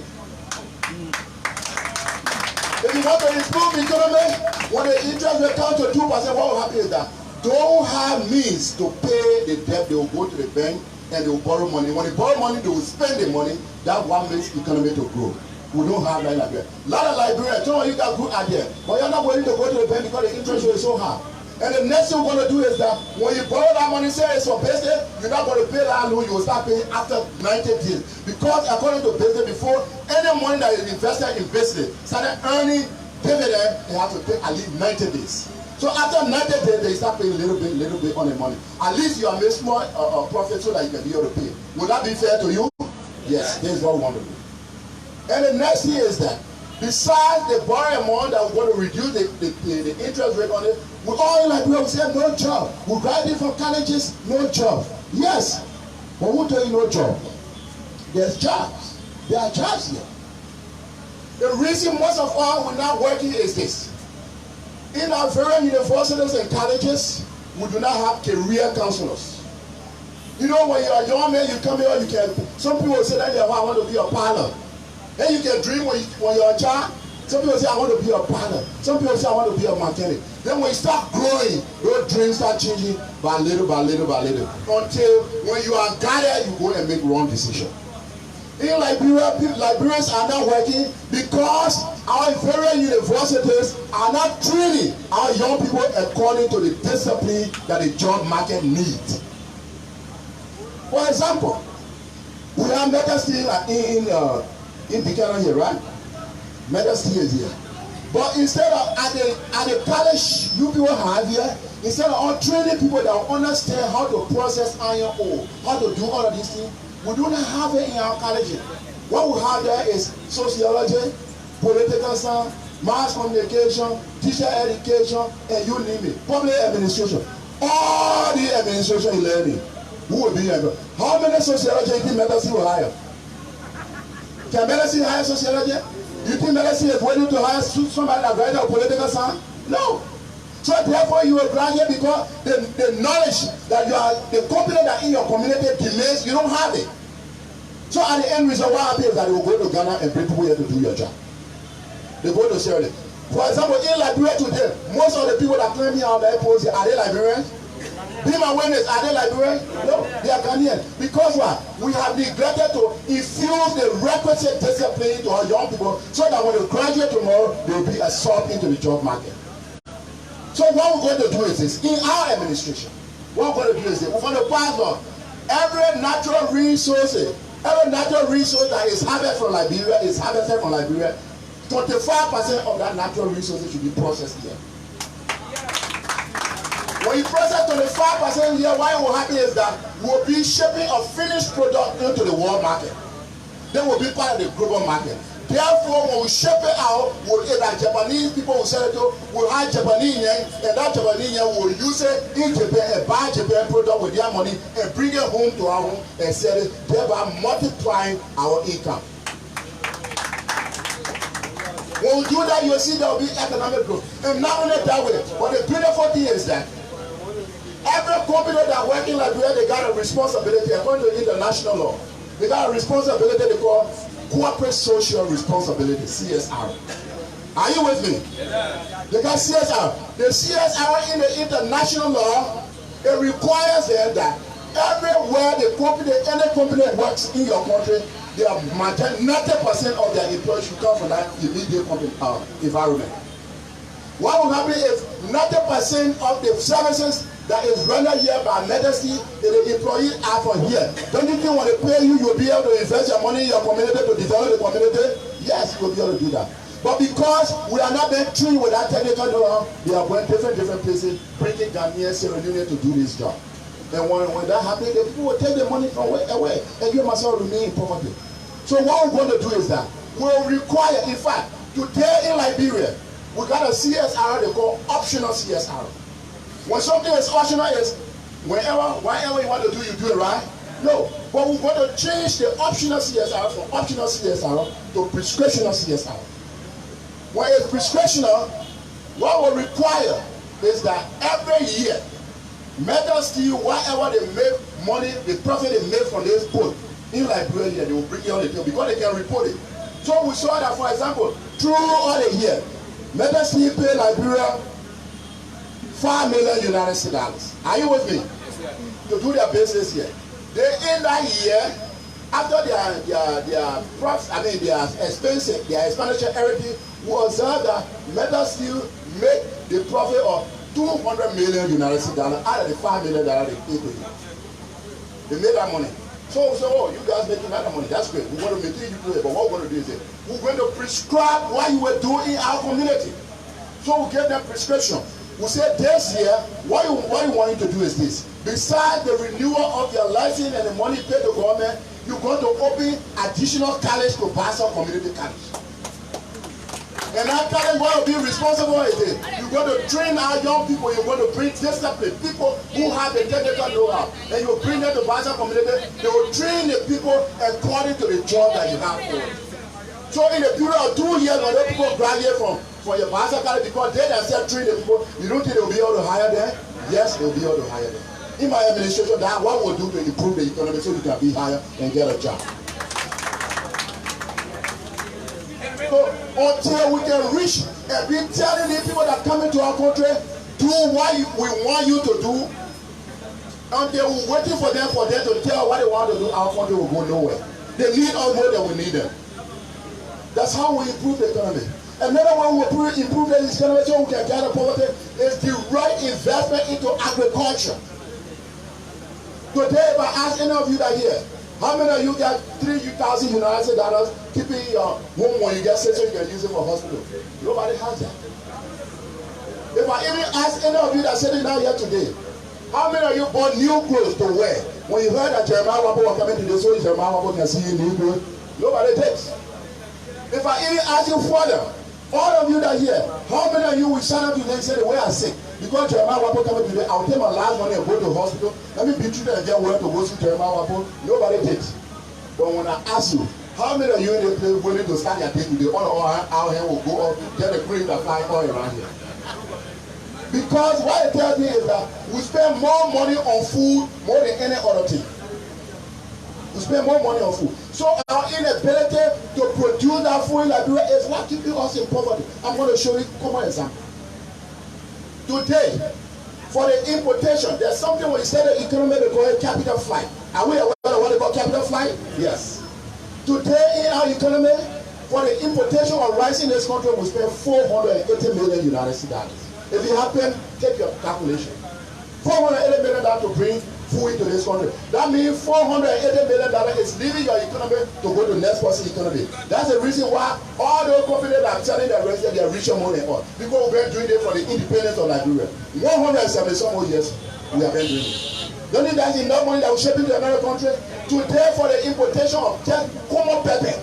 If you want to improve the economy, when the interest rate comes to 2%, what will happen is that don't have means to pay the debt, they will go to the bank and they will borrow money. When they borrow money, they will spend the money. That one makes the economy to grow. We don't have that in Liberia. A lot of Liberians, some of you got good idea, but you're not willing to go to the bank because the interest rate is so high. And the next thing we're going to do is that when you borrow that money, say it's for business, you're not going to pay that loan, you will start paying after 90 days. Because according to business, before any money that is invested in business started earning dividend, they have to pay at least 90 days. So after 90 days, they start paying a little bit on the money. At least you are making small profit so that you can be able to pay. Would that be fair to you? Yes, this is what we want to do. And the next thing is that besides the borrowing amount that we're going to reduce the interest rate on it, we all in Liberia will say no job. We graduate from colleges, no job. Yes, but who tell you no job? There's jobs. There are jobs here. The reason most of us are not working is this. In our very universities and colleges, we do not have career counselors. You know, when you're a young man, you come here, you can, some people say that I want to be a pilot. Then you can dream when you're a child. Some people say, I want to be a pilot. Some people say, I want to be a mechanic. Then when you start growing, those dreams start changing by little, until when you are guided, you go and make wrong decisions. In Liberia, Liberians are not working because our very universities are not training our young people according to the discipline that the job market needs. For example, we have medicine in Buchanan here, right? Medicine is here. But instead of at the college you people have here, instead of training people that understand how to process iron ore, how to do all of these things, we do not have it in our colleges. What we have there is sociology, political science, mass communication, teacher education, and you name it. Public administration. All the administration is learning. Who will be here? How many sociologists think medicine will hire? Can medicine hire sociologists? You think medicine is willing to hire somebody that writes a political science? No. So therefore you will graduate because the knowledge that you are, the competence that in your community demands, you don't have it. So at the end result, what happens is that they will go to Ghana and bring people here to do your job. They go to Sierra Leone. For example, in Liberia today, most of the people that claim here on the airport, are they Liberians? Be my witness, are they Liberians? No, they are Ghanaian. Because what? We have neglected to infuse the requisite discipline to our young people so that when they graduate tomorrow, they will be absorbed into the job market. So what we're going to do is this, in our administration, what we're going to do is this, we're going to pass on every natural resource that is harvested from Liberia, 25% of that natural resources should be processed here. When you process 25% here, what will happen is that we'll be shipping a finished product into the world market. Then we'll be part of the global market. Therefore, when we ship it out, like Japanese people will sell it to, we'll hire Japanese yen, and that Japanese yen will use it in Japan and buy Japan product with their money and bring it home to our home and sell it, thereby multiplying our income. When we do that, you'll see there will be economic growth. And not only that way, but the beautiful thing is that every company that works in Liberia, they got a responsibility according to international law. They got a responsibility they call corporate social responsibility, CSR. Are you with me? They got CSR. The CSR in the international law, it requires them that everywhere any company works in your country, they are maintaining 90% of their employees should come from that immediate environment. What will happen is 90% of the services that is rendered here by medicine, the employees are from here. Don't you think when they pay you, you'll be able to invest your money in your community to develop the community? Yes, you'll be able to do that. But because we are not being trained with that technical know-how, they are going different places, bringing Ghanaians, Sierra Leone to do this job. And when that happens, the people will take the money from away, and you must all remain in poverty. So what we're going to do is that we'll require, in fact, today in Liberia, we got a CSR they call optional CSR. When something is optional, is whenever you want to do, you do it, right? No, but we're going to change the optional CSR from optional CSR to prescriptional CSR. When it's prescriptional, what we require is that every year, metal steel, whatever they make money, the profit they make from this boat in Liberia, they will bring it on the table because they can report it. So we saw that, for example, through all the year, metal steel pay Liberia $5 million US. Are you with me? To do their business here. They in that year, after their profits, their expenses, their expenditure, everything, we observe that metal steel make the profit of $200 million US out of the $5 million they pay to you. They made that money. So we say, oh, you guys making that money, that's great. We want to maintain you do it, but what we're going to do is that we're going to prescribe what you were doing in our community. So we give them prescription. We say this year, what you want you to do is this. Besides the renewal of your license and the money paid to government, you're going to open additional college to Bassa Community College. And that college will be responsible is this. You're going to train our young people, you're going to bring discipline, people who have the technical know-how, and you bring them to Bassa Community, they will train the people according to the job that you have for them. So in a period of 2 years, when those people graduate from your Bassa College, because they themselves train the people, you don't think they will be able to hire them? Yes, they will be able to hire them. In my administration, that's what we'll do to improve the economy so you can be hired and get a job. So until we can reach and be telling the people that come into our country, do what we want you to do, until we're waiting for them to tell what they want to do, our country will go nowhere. They need us more than we need them. That's how we improve the economy. Another one we improve the economy so we can get out of poverty is the right investment into agriculture. Today, if I ask any of you that here, how many of you got $3,000 US keeping your home when you get sick so you can use it for hospital? Nobody has that. If I even ask any of you that sitting down here today, how many of you bought new clothes to wear? When you heard that Whapoe was coming today, so Whapoe can see you new clothes, nobody takes. If I even ask you further, All of you that are here, how many of you will stand up today and say the way I sick? Because Jeremiah Whapoe coming today, I'll take my last money and go to the hospital. Let me be treated and get word to go to Jeremiah Whapoe. Nobody did. But when I ask you, how many of you in the place willing to start your day today? All our hand will go up, get the cream that fly all around here. Because what it tells me is that we spend more money on food more than any other thing. We spend more money on food. So our inability to produce that food in Liberia is what keeping us in poverty. I'm going to show you a common example. Today, for the importation, there's something when you say the economy they call it capital flight. Are we aware of what they call capital flight? Yes. Today in our economy, for the importation of rice in this country, we spend $480 million United States dollars. If it happen, take your calculation. $480 million to bring food into this country. That means $480 million is leaving your economy to go to the next person's economy. That's the reason why all those companies that are telling their residents they are richer more than us. Because we've been doing it for the independence of Liberia. 170 some more years we have been doing it. Don't think that's enough money that will ship into another country? Today for the importation of just common pepper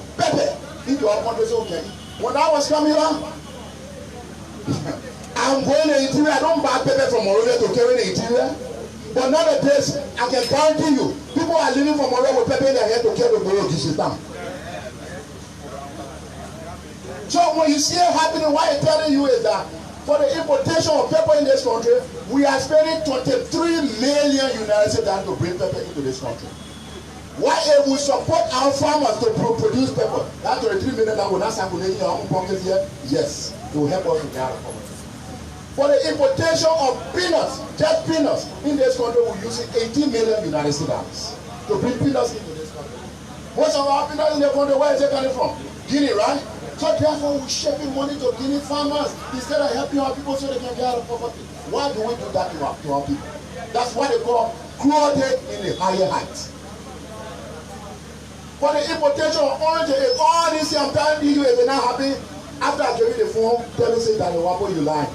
into our country so okay. When I was coming here, I'm going to interior. I don't buy pepper from Monrovia to carry the interior. But nowadays, I can guarantee you, people are living from Monrovia with pepper in their head to carry the Goro Gishistam. So when you see it happening, what I'm telling you is that for the importation of pepper in this country, we are spending $23 million United States dollars to bring pepper into this country. Why if we support our farmers to produce pepper, that $23 million will not circulate in our own pockets here? Yes, it will help us to get out of poverty. For the importation of peanuts, just peanuts, in this country we're using $18 million United States dollars to bring peanuts into this country. Most of our peanuts in the country, where is it coming from? Guinea, right? So therefore we're shipping money to Guinea farmers instead of helping our people so they can get out of poverty. Why do we do that to our people? That's what they call cruelty in the higher heights. For the importation of oranges, all this I'm telling you, if you're not happy, after I give you the phone, tell me say that Whapoe you lie.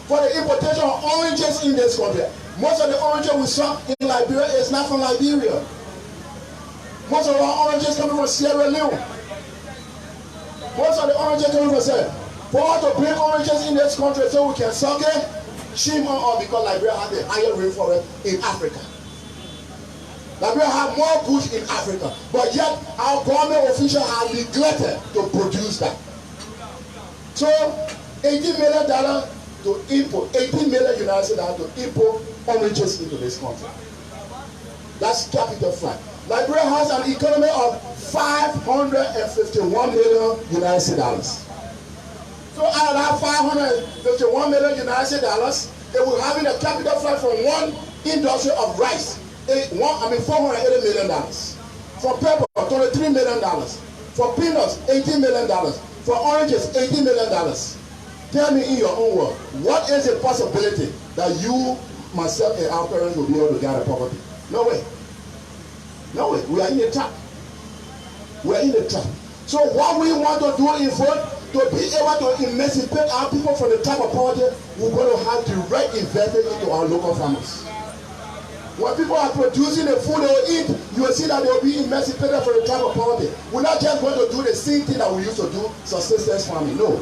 For the importation of oranges in this country, most of the oranges we saw in Liberia is not from Liberia. Most of our oranges coming from Sierra Leone. Most of the oranges coming from Sierra Leone. For us to bring oranges in this country so we can suck it, shame on us because Liberia has the higher rainforest in Africa. Liberia have more bush in Africa, but yet our government officials have neglected to produce that. So $18 million to import, $18 million United States dollars to import oranges into this country. That's capital flight. Liberia has an economy of $551 million United States dollars. So out of that $551 million United States dollars, they will have a capital flight from one industry of rice. $480 million. For pepper, $23 million. For peanuts, $18 million. For oranges, $18 million. Tell me in your own word, what is the possibility that you, myself, and our parents will be able to get out of poverty? No way. No way. We are in a trap. We are in a trap. So what we want to do is to be able to emancipate our people from the trap of poverty, we're going to have direct investment into our local farmers. When people are producing the food they will eat, you will see that they will be emancipated from the trap of poverty. We're not just going to do the same thing that we used to do, subsistence farming. No.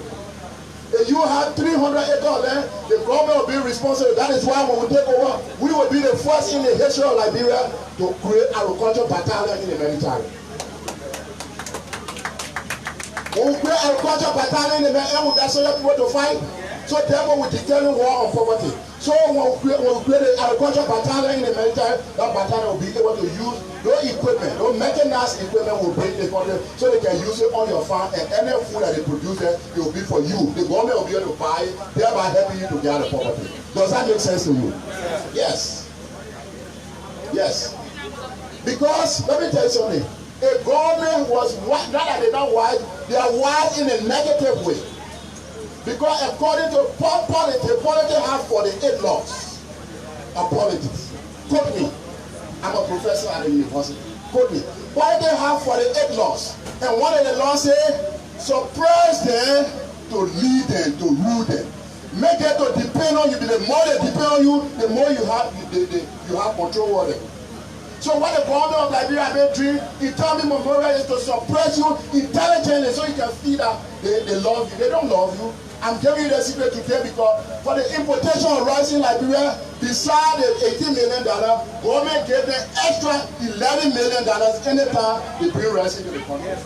If you have 300 acres of land, the government will be responsible. That is why when we take over, we will be the first in the history of Liberia to create agricultural battalion in the Mediterranean. When we create agricultural battalion in the Mediterranean, we got so many people to fight. So therefore we declare war on poverty. So when we create the agricultural battalion in the Mediterranean, that battalion will be able to use no equipment, no mechanized equipment will bring the country so they can use it on your farm, and any food that they produce there, it will be for you. The government will be able to buy it, thereby helping you to get out of poverty. Does that make sense to you? Yes. Yes. Because, let me tell you something, a government was, not that they're not wise, they are wise in a negative way. Because according to politics have 48 laws of politics. Quote me. I'm a professor at the university. Quote me. Politics have 48 laws. And one of the laws says, suppress them to lead them, to rule them. Make them to depend on you. The more they depend on you, the more you have control over them. So what the government of Liberia may dream, Itami Memorial is to suppress you intelligently so you can feel that they love you. They don't love you. I'm giving you the secret today because for the importation of rice in Liberia, beside the $18 million, government gave them extra $11 million anytime they bring rice into the country.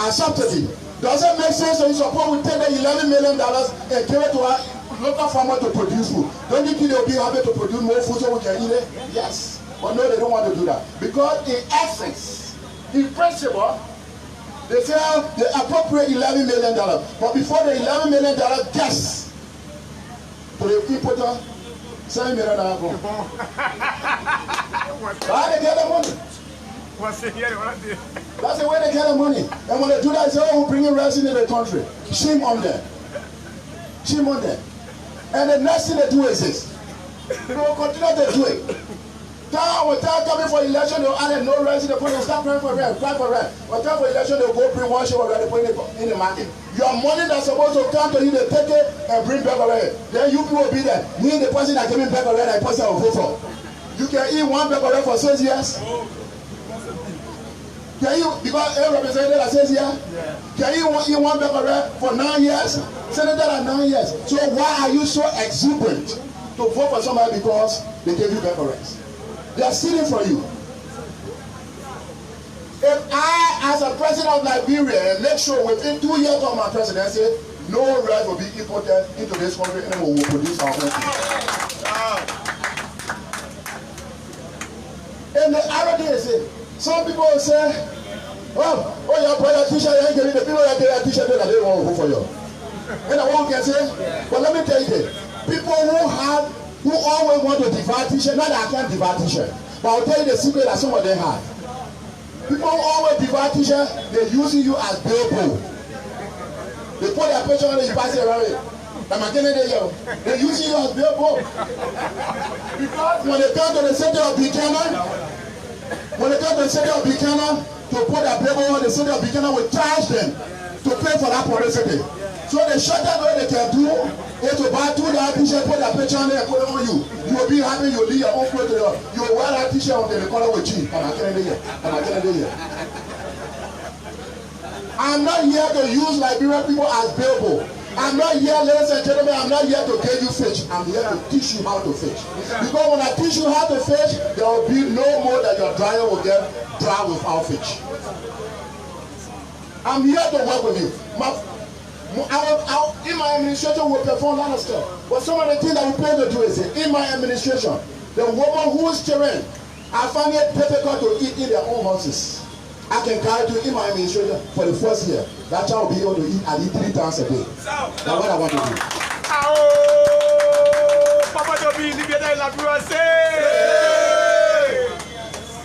And subsidy. Does it make sense? So you suppose we take the $11 million and give it to our local farmer to produce food. Don't you think they'll be happy to produce more food so we can eat it? Yes. But no, they don't want to do that. Because in essence, in principle, they say they appropriate $11 million. But before the $11 million gets to the importer, $7 million go. How they get the money? That's the way they get the money. And when they do that, they say, oh, we're bringing rice into the country. Shame on them. Shame on them. And the next thing they do is this. They will continue to do it. When time coming for election, they'll add no rice in the country. They'll start crying for rent, cry for rent. When time for election, they'll go bring one share of rent, put it in the market. Your money that's supposed to come to you, they take it and bring back already. Then you people will be there. Me, the person that came in back already, I person I will vote for. You can eat one back already for 6 years. Can you, because a representative that says here, can you eat one back already for 9 years? Senator at 9 years. So why are you so exuberant to vote for somebody because they gave you back already? They are stealing from you. If I, as a president of Liberia, make sure within 2 years of my presidency, no rice will be imported into this country and we will produce our own food. And the other day, some people will say, oh, your politician ain't getting the people that get a t-shirt that they won't vote for you. And I won't get say, but let me tell you this. People who always want to divide t-shirt, not that I can't divide t-shirt, but I'll tell you the secret that some of them have. People who always divide t-shirt, they're using you as billboard. They put their picture on it, you pass it around it. They're using you as billboard. Because when they come to the city of Buchanan, to put their billboard on the city of Buchanan, will charge them to pay for that publicity. So the shortest way they can do is to buy $2 t-shirt, put that picture on there and put it on you. You will be happy, you will leave your own clothes to the, you will wear that t-shirt until the color will change. I'm not here to use Liberian people as billboard. I'm not here, ladies and gentlemen, I'm not here to get you fish. I'm here to teach you how to fish. Because when I teach you how to fish, there will be no more that your dryer will get dry without fish. I'm here to work with you. In my administration, we perform a lot of stuff. But some of the things that we plan to do is in my administration, the woman who is children, I find it difficult to eat in their own houses. I can carry to in my administration for the first year. That child will be able to eat at least 3 times a day. That's what I want to do.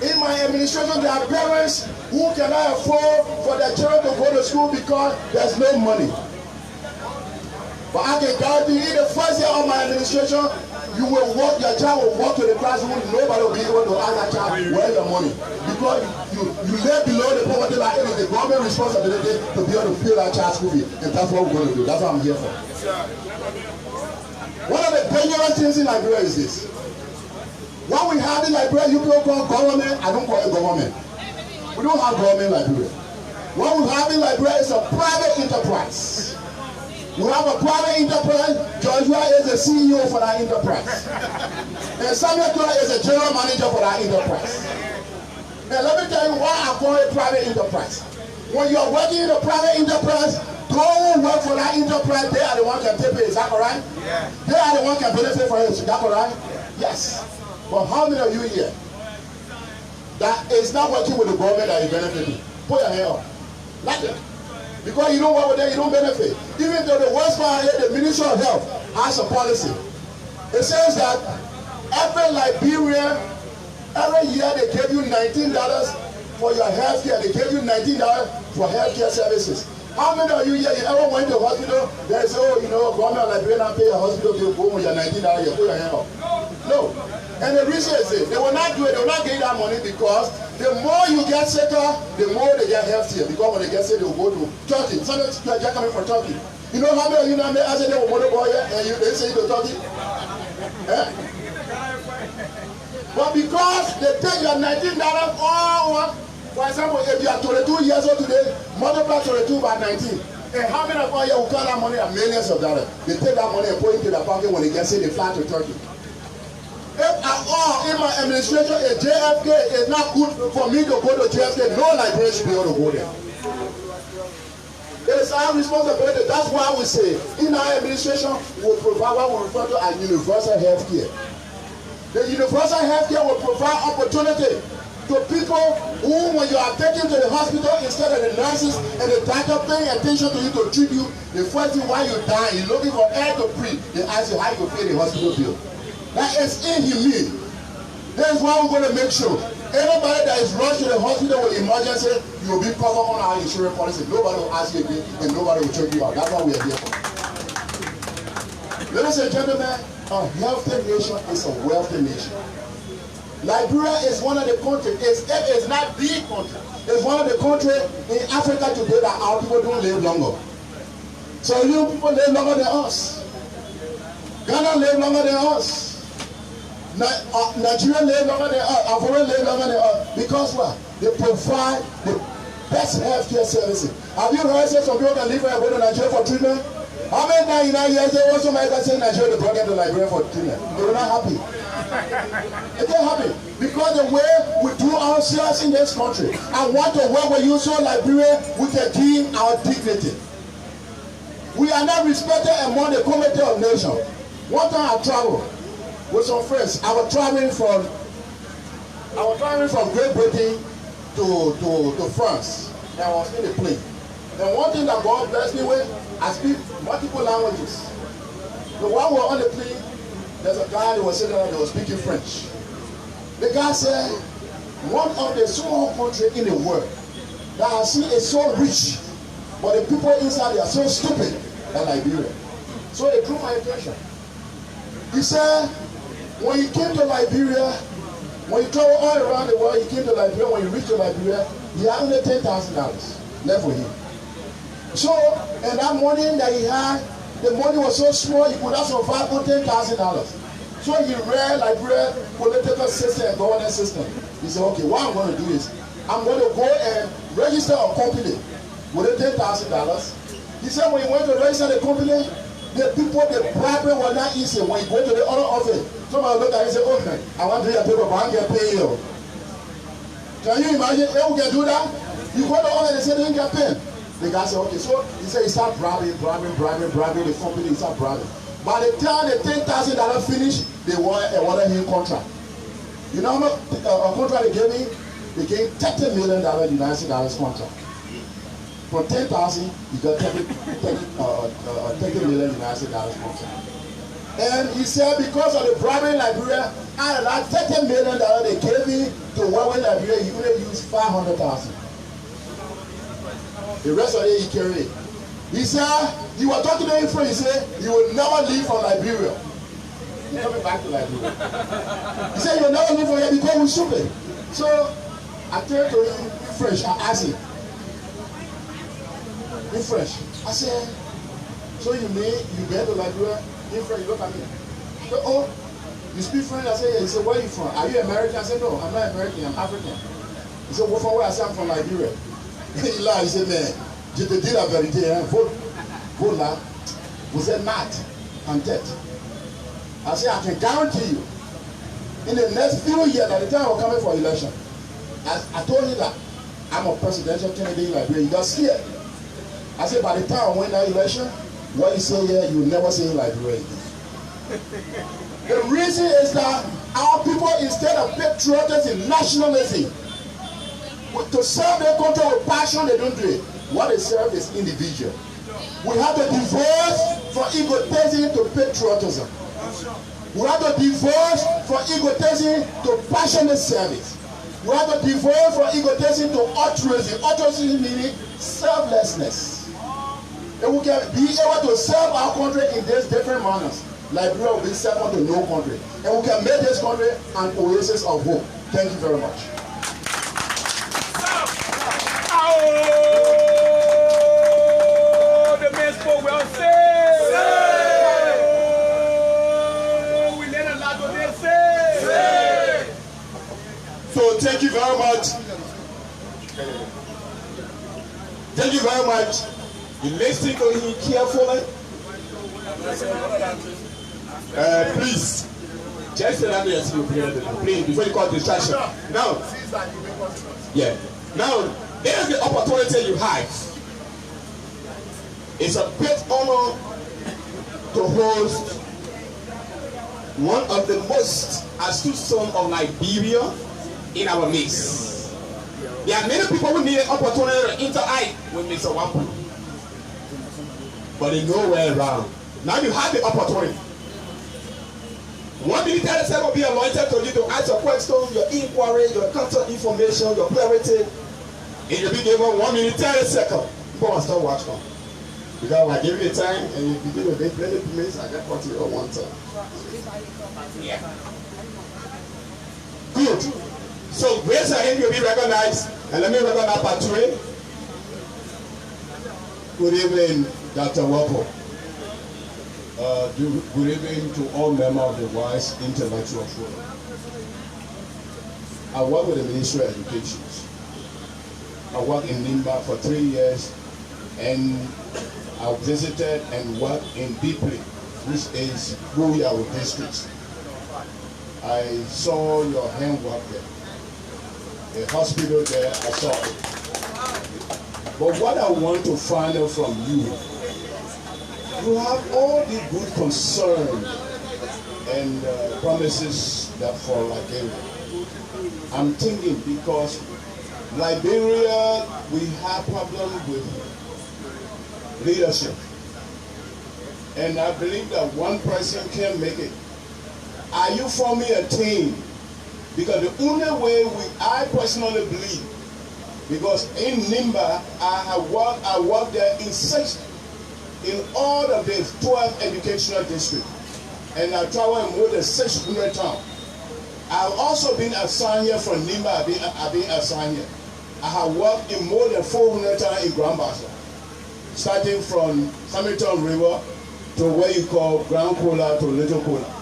In my administration, there are parents who cannot afford for their children to go to school because there's no money. But I can guarantee you, in the first year of my administration, you will walk, your child will walk to the classroom, nobody will be able to ask that child, where's your money? Because you live below the poverty line, it is the government responsibility to be able to pay that child's school fee. And that's what we're going to do. That's what I'm here for. One of the dangerous things in Liberia is this. What we have in Liberia, you people call government, I don't call it government. We don't have government in Liberia. What we have in Liberia is a private enterprise. We have a private enterprise. Joshua is the CEO for that enterprise. And Samuel is the general manager for that enterprise. And let me tell you why I call it private enterprise. When you're working in a private enterprise, those who work for that enterprise, they are the ones who can take it. Is that correct? Yeah. They are the ones who can benefit from it. Is that correct? Yes. But how many of you here that is not working with the government that is benefiting? Put your hand up. Like it. Because you don't work with them, you don't benefit. Even though the worst part here, the Ministry of Health has a policy. It says that every Liberian, every year they give you $19 for your health care. They give you $19 for health care services. How many of you here, you ever went to the hospital? They say, oh, you know, government of Liberia not pay your hospital bill, go with your $19, you put your hand up. No. And the reason is this, they will not do it, they will not get that money because the more you get sicker, the more they get healthier. Because when they get sick, they will go to Turkey. Some of you are coming from Turkey. You know how many of you know, I said they will go to Boya and they say you to Turkey? But because they take your $19 all over, for example, if you are 22 years old today, multiply 22 by 19. And how many of you will call that money are millions of dollars? They take that money and put it into their pocket when they get sick, they fly to Turkey. If at all in my administration, a JFK is not good for me to go to JFK, no Liberian should be able to go there. It is our responsibility. That's why we say in our administration we will provide what we refer to as universal health care. The universal health care will provide opportunity to people who, when you are taken to the hospital, instead of the nurses and the doctor paying attention to you to treat you, the first thing while you die, you're looking for air to breathe. They ask you how you pay the hospital bill. That is inhumane. That is why we're going to make sure anybody that is rushed to the hospital with emergency, you will be covered on our insurance policy. Nobody will ask you again, and nobody will check you out. That's what we are here for. Ladies and gentlemen, a healthy nation is a wealthy nation. Liberia is one of the countries, it's not the country, it's one of the countries in Africa today that our people don't live longer. So you people live longer than us. Ghana live longer than us. Nigeria live longer than us. Africa live longer than us. Because what? They provide the best healthcare services. Have you heard some people can leave and go to Nigeria for treatment? How many 99 years they want somebody that say Nigeria to bring them to Liberia for treatment? They were not happy. They're happy because the way we do ourselves in this country, I want to work with you so Liberia we can give our dignity. We are not respected among the community of nations. One time I traveled with some friends. I was traveling from Great Britain to France. And I was in a plane. And one thing that God blessed me with, I speak multiple languages. The one who was on the plane, there's a guy that was sitting there that was speaking French. The guy said, one of the small countries in the world that I see is so rich, but the people inside are so stupid, than Liberia. So it drew my attention. He said, when you came to Liberia, when you travel all around the world, you came to Liberia, when you reached to Liberia, he had only $10,000 left for him. So, and that money that he had, the money was so small, he could not survive on $10,000. So he read Liberia political system and governance system. He said, okay, what I'm going to do is, I'm going to go and register a company with $10,000. He said when he went to register the company, the people, the bribery was not easy. When you go to the other office, somebody look at it and say, okay, I want to do your paper, but I can't pay you. Can you imagine if we can do that? You go to the office and say they didn't get paid. The guy said, okay, so he said he started bribing the company, he started bribing. By the time the $10,000 finished, they wanted him contract. You know how much a contract they gave me? They gave $30 million United States contract. From 10,000, you got $30 million United States contract. And he said because of the bribery in Liberia, out of that $30 million they gave me to work with Liberia, he only used $500,000. The rest of it he carried. He said, he was talking to him friend, he said, you will never leave from Liberia. He's coming back to Liberia. He said, you will never leave from here because we're stupid. So I turned to him in French, I asked him, in French. I said, so you mean you get to Liberia in French? Look at me. He said, oh, you speak French? I said, yeah. He said, where are you from? Are you American? I said, no, I'm not American, I'm African. He said, well, from where? I said, I'm from Liberia. He lied, he said, mais je te dis la vérité, hein, vous là, vous êtes mad en tête. I said, I can guarantee you, in the next few years, at the time we're coming for election, I told you that I'm a presidential candidate in Liberia. You got scared. I said, by the time I win that election, what you say here, you will never say in Liberia again. The reason is that our people, instead of patriotism, nationalism, to serve their country with passion, they don't do it. What they serve is individual. We have to divorce from egotism to patriotism. We have to divorce from egotism to passionate service. We have to divorce from egotism to altruism. Altruism meaning selflessness. And we can be able to serve our country in these different manners. Liberia will be second to no country. And we can make this country an oasis of hope. Thank you very much. Oh, the men spoke well said. We let a lot of them say. thank you very much. Thank you very much. You listen to him carefully. Please, just allow me to see you please, before you call distraction. Now, yeah. Now, there's the opportunity you have. It's a great honor to host one of the most astute sons of Liberia in our midst. There are many people who need an opportunity to interact with Mr. Whapoe, but they know where around. Now you have the opportunity. 1 minute 30 seconds will be allotted to you to ask your question, your inquiry, your contact information, your clarity. It will be given 1 minute 30 seconds. People will start watching. Because I give you the time and you begin with the plenty minutes, I get 40 or 1 time. Yeah. Good. So raise your hand, you'll be recognized. And let me recognize Patrick. Good evening, Dr. Whapoe. Good evening to all members of the WISE Intellectual Forum. I work with the Ministry of Education. I worked in Nimba for 3 years, and I visited and worked in Deeply, which is Rural District. I saw your handwork there. The hospital there, I saw it. But what I want to find out from you, you have all the good concern and promises that for Liberia. I'm thinking because Liberia, we have problems with leadership. And I believe that one person can make it. Are you forming a team? Because the only way I personally believe, because in Nimba, I worked there in all of the 12 educational districts. And I traveled more than 600 towns. I've also been assigned here from Nimba, I've been assigned here. I have worked in more than 400 towns in Grand Bassa, starting from Hamilton River to where you call Grand Cola to Little Cola.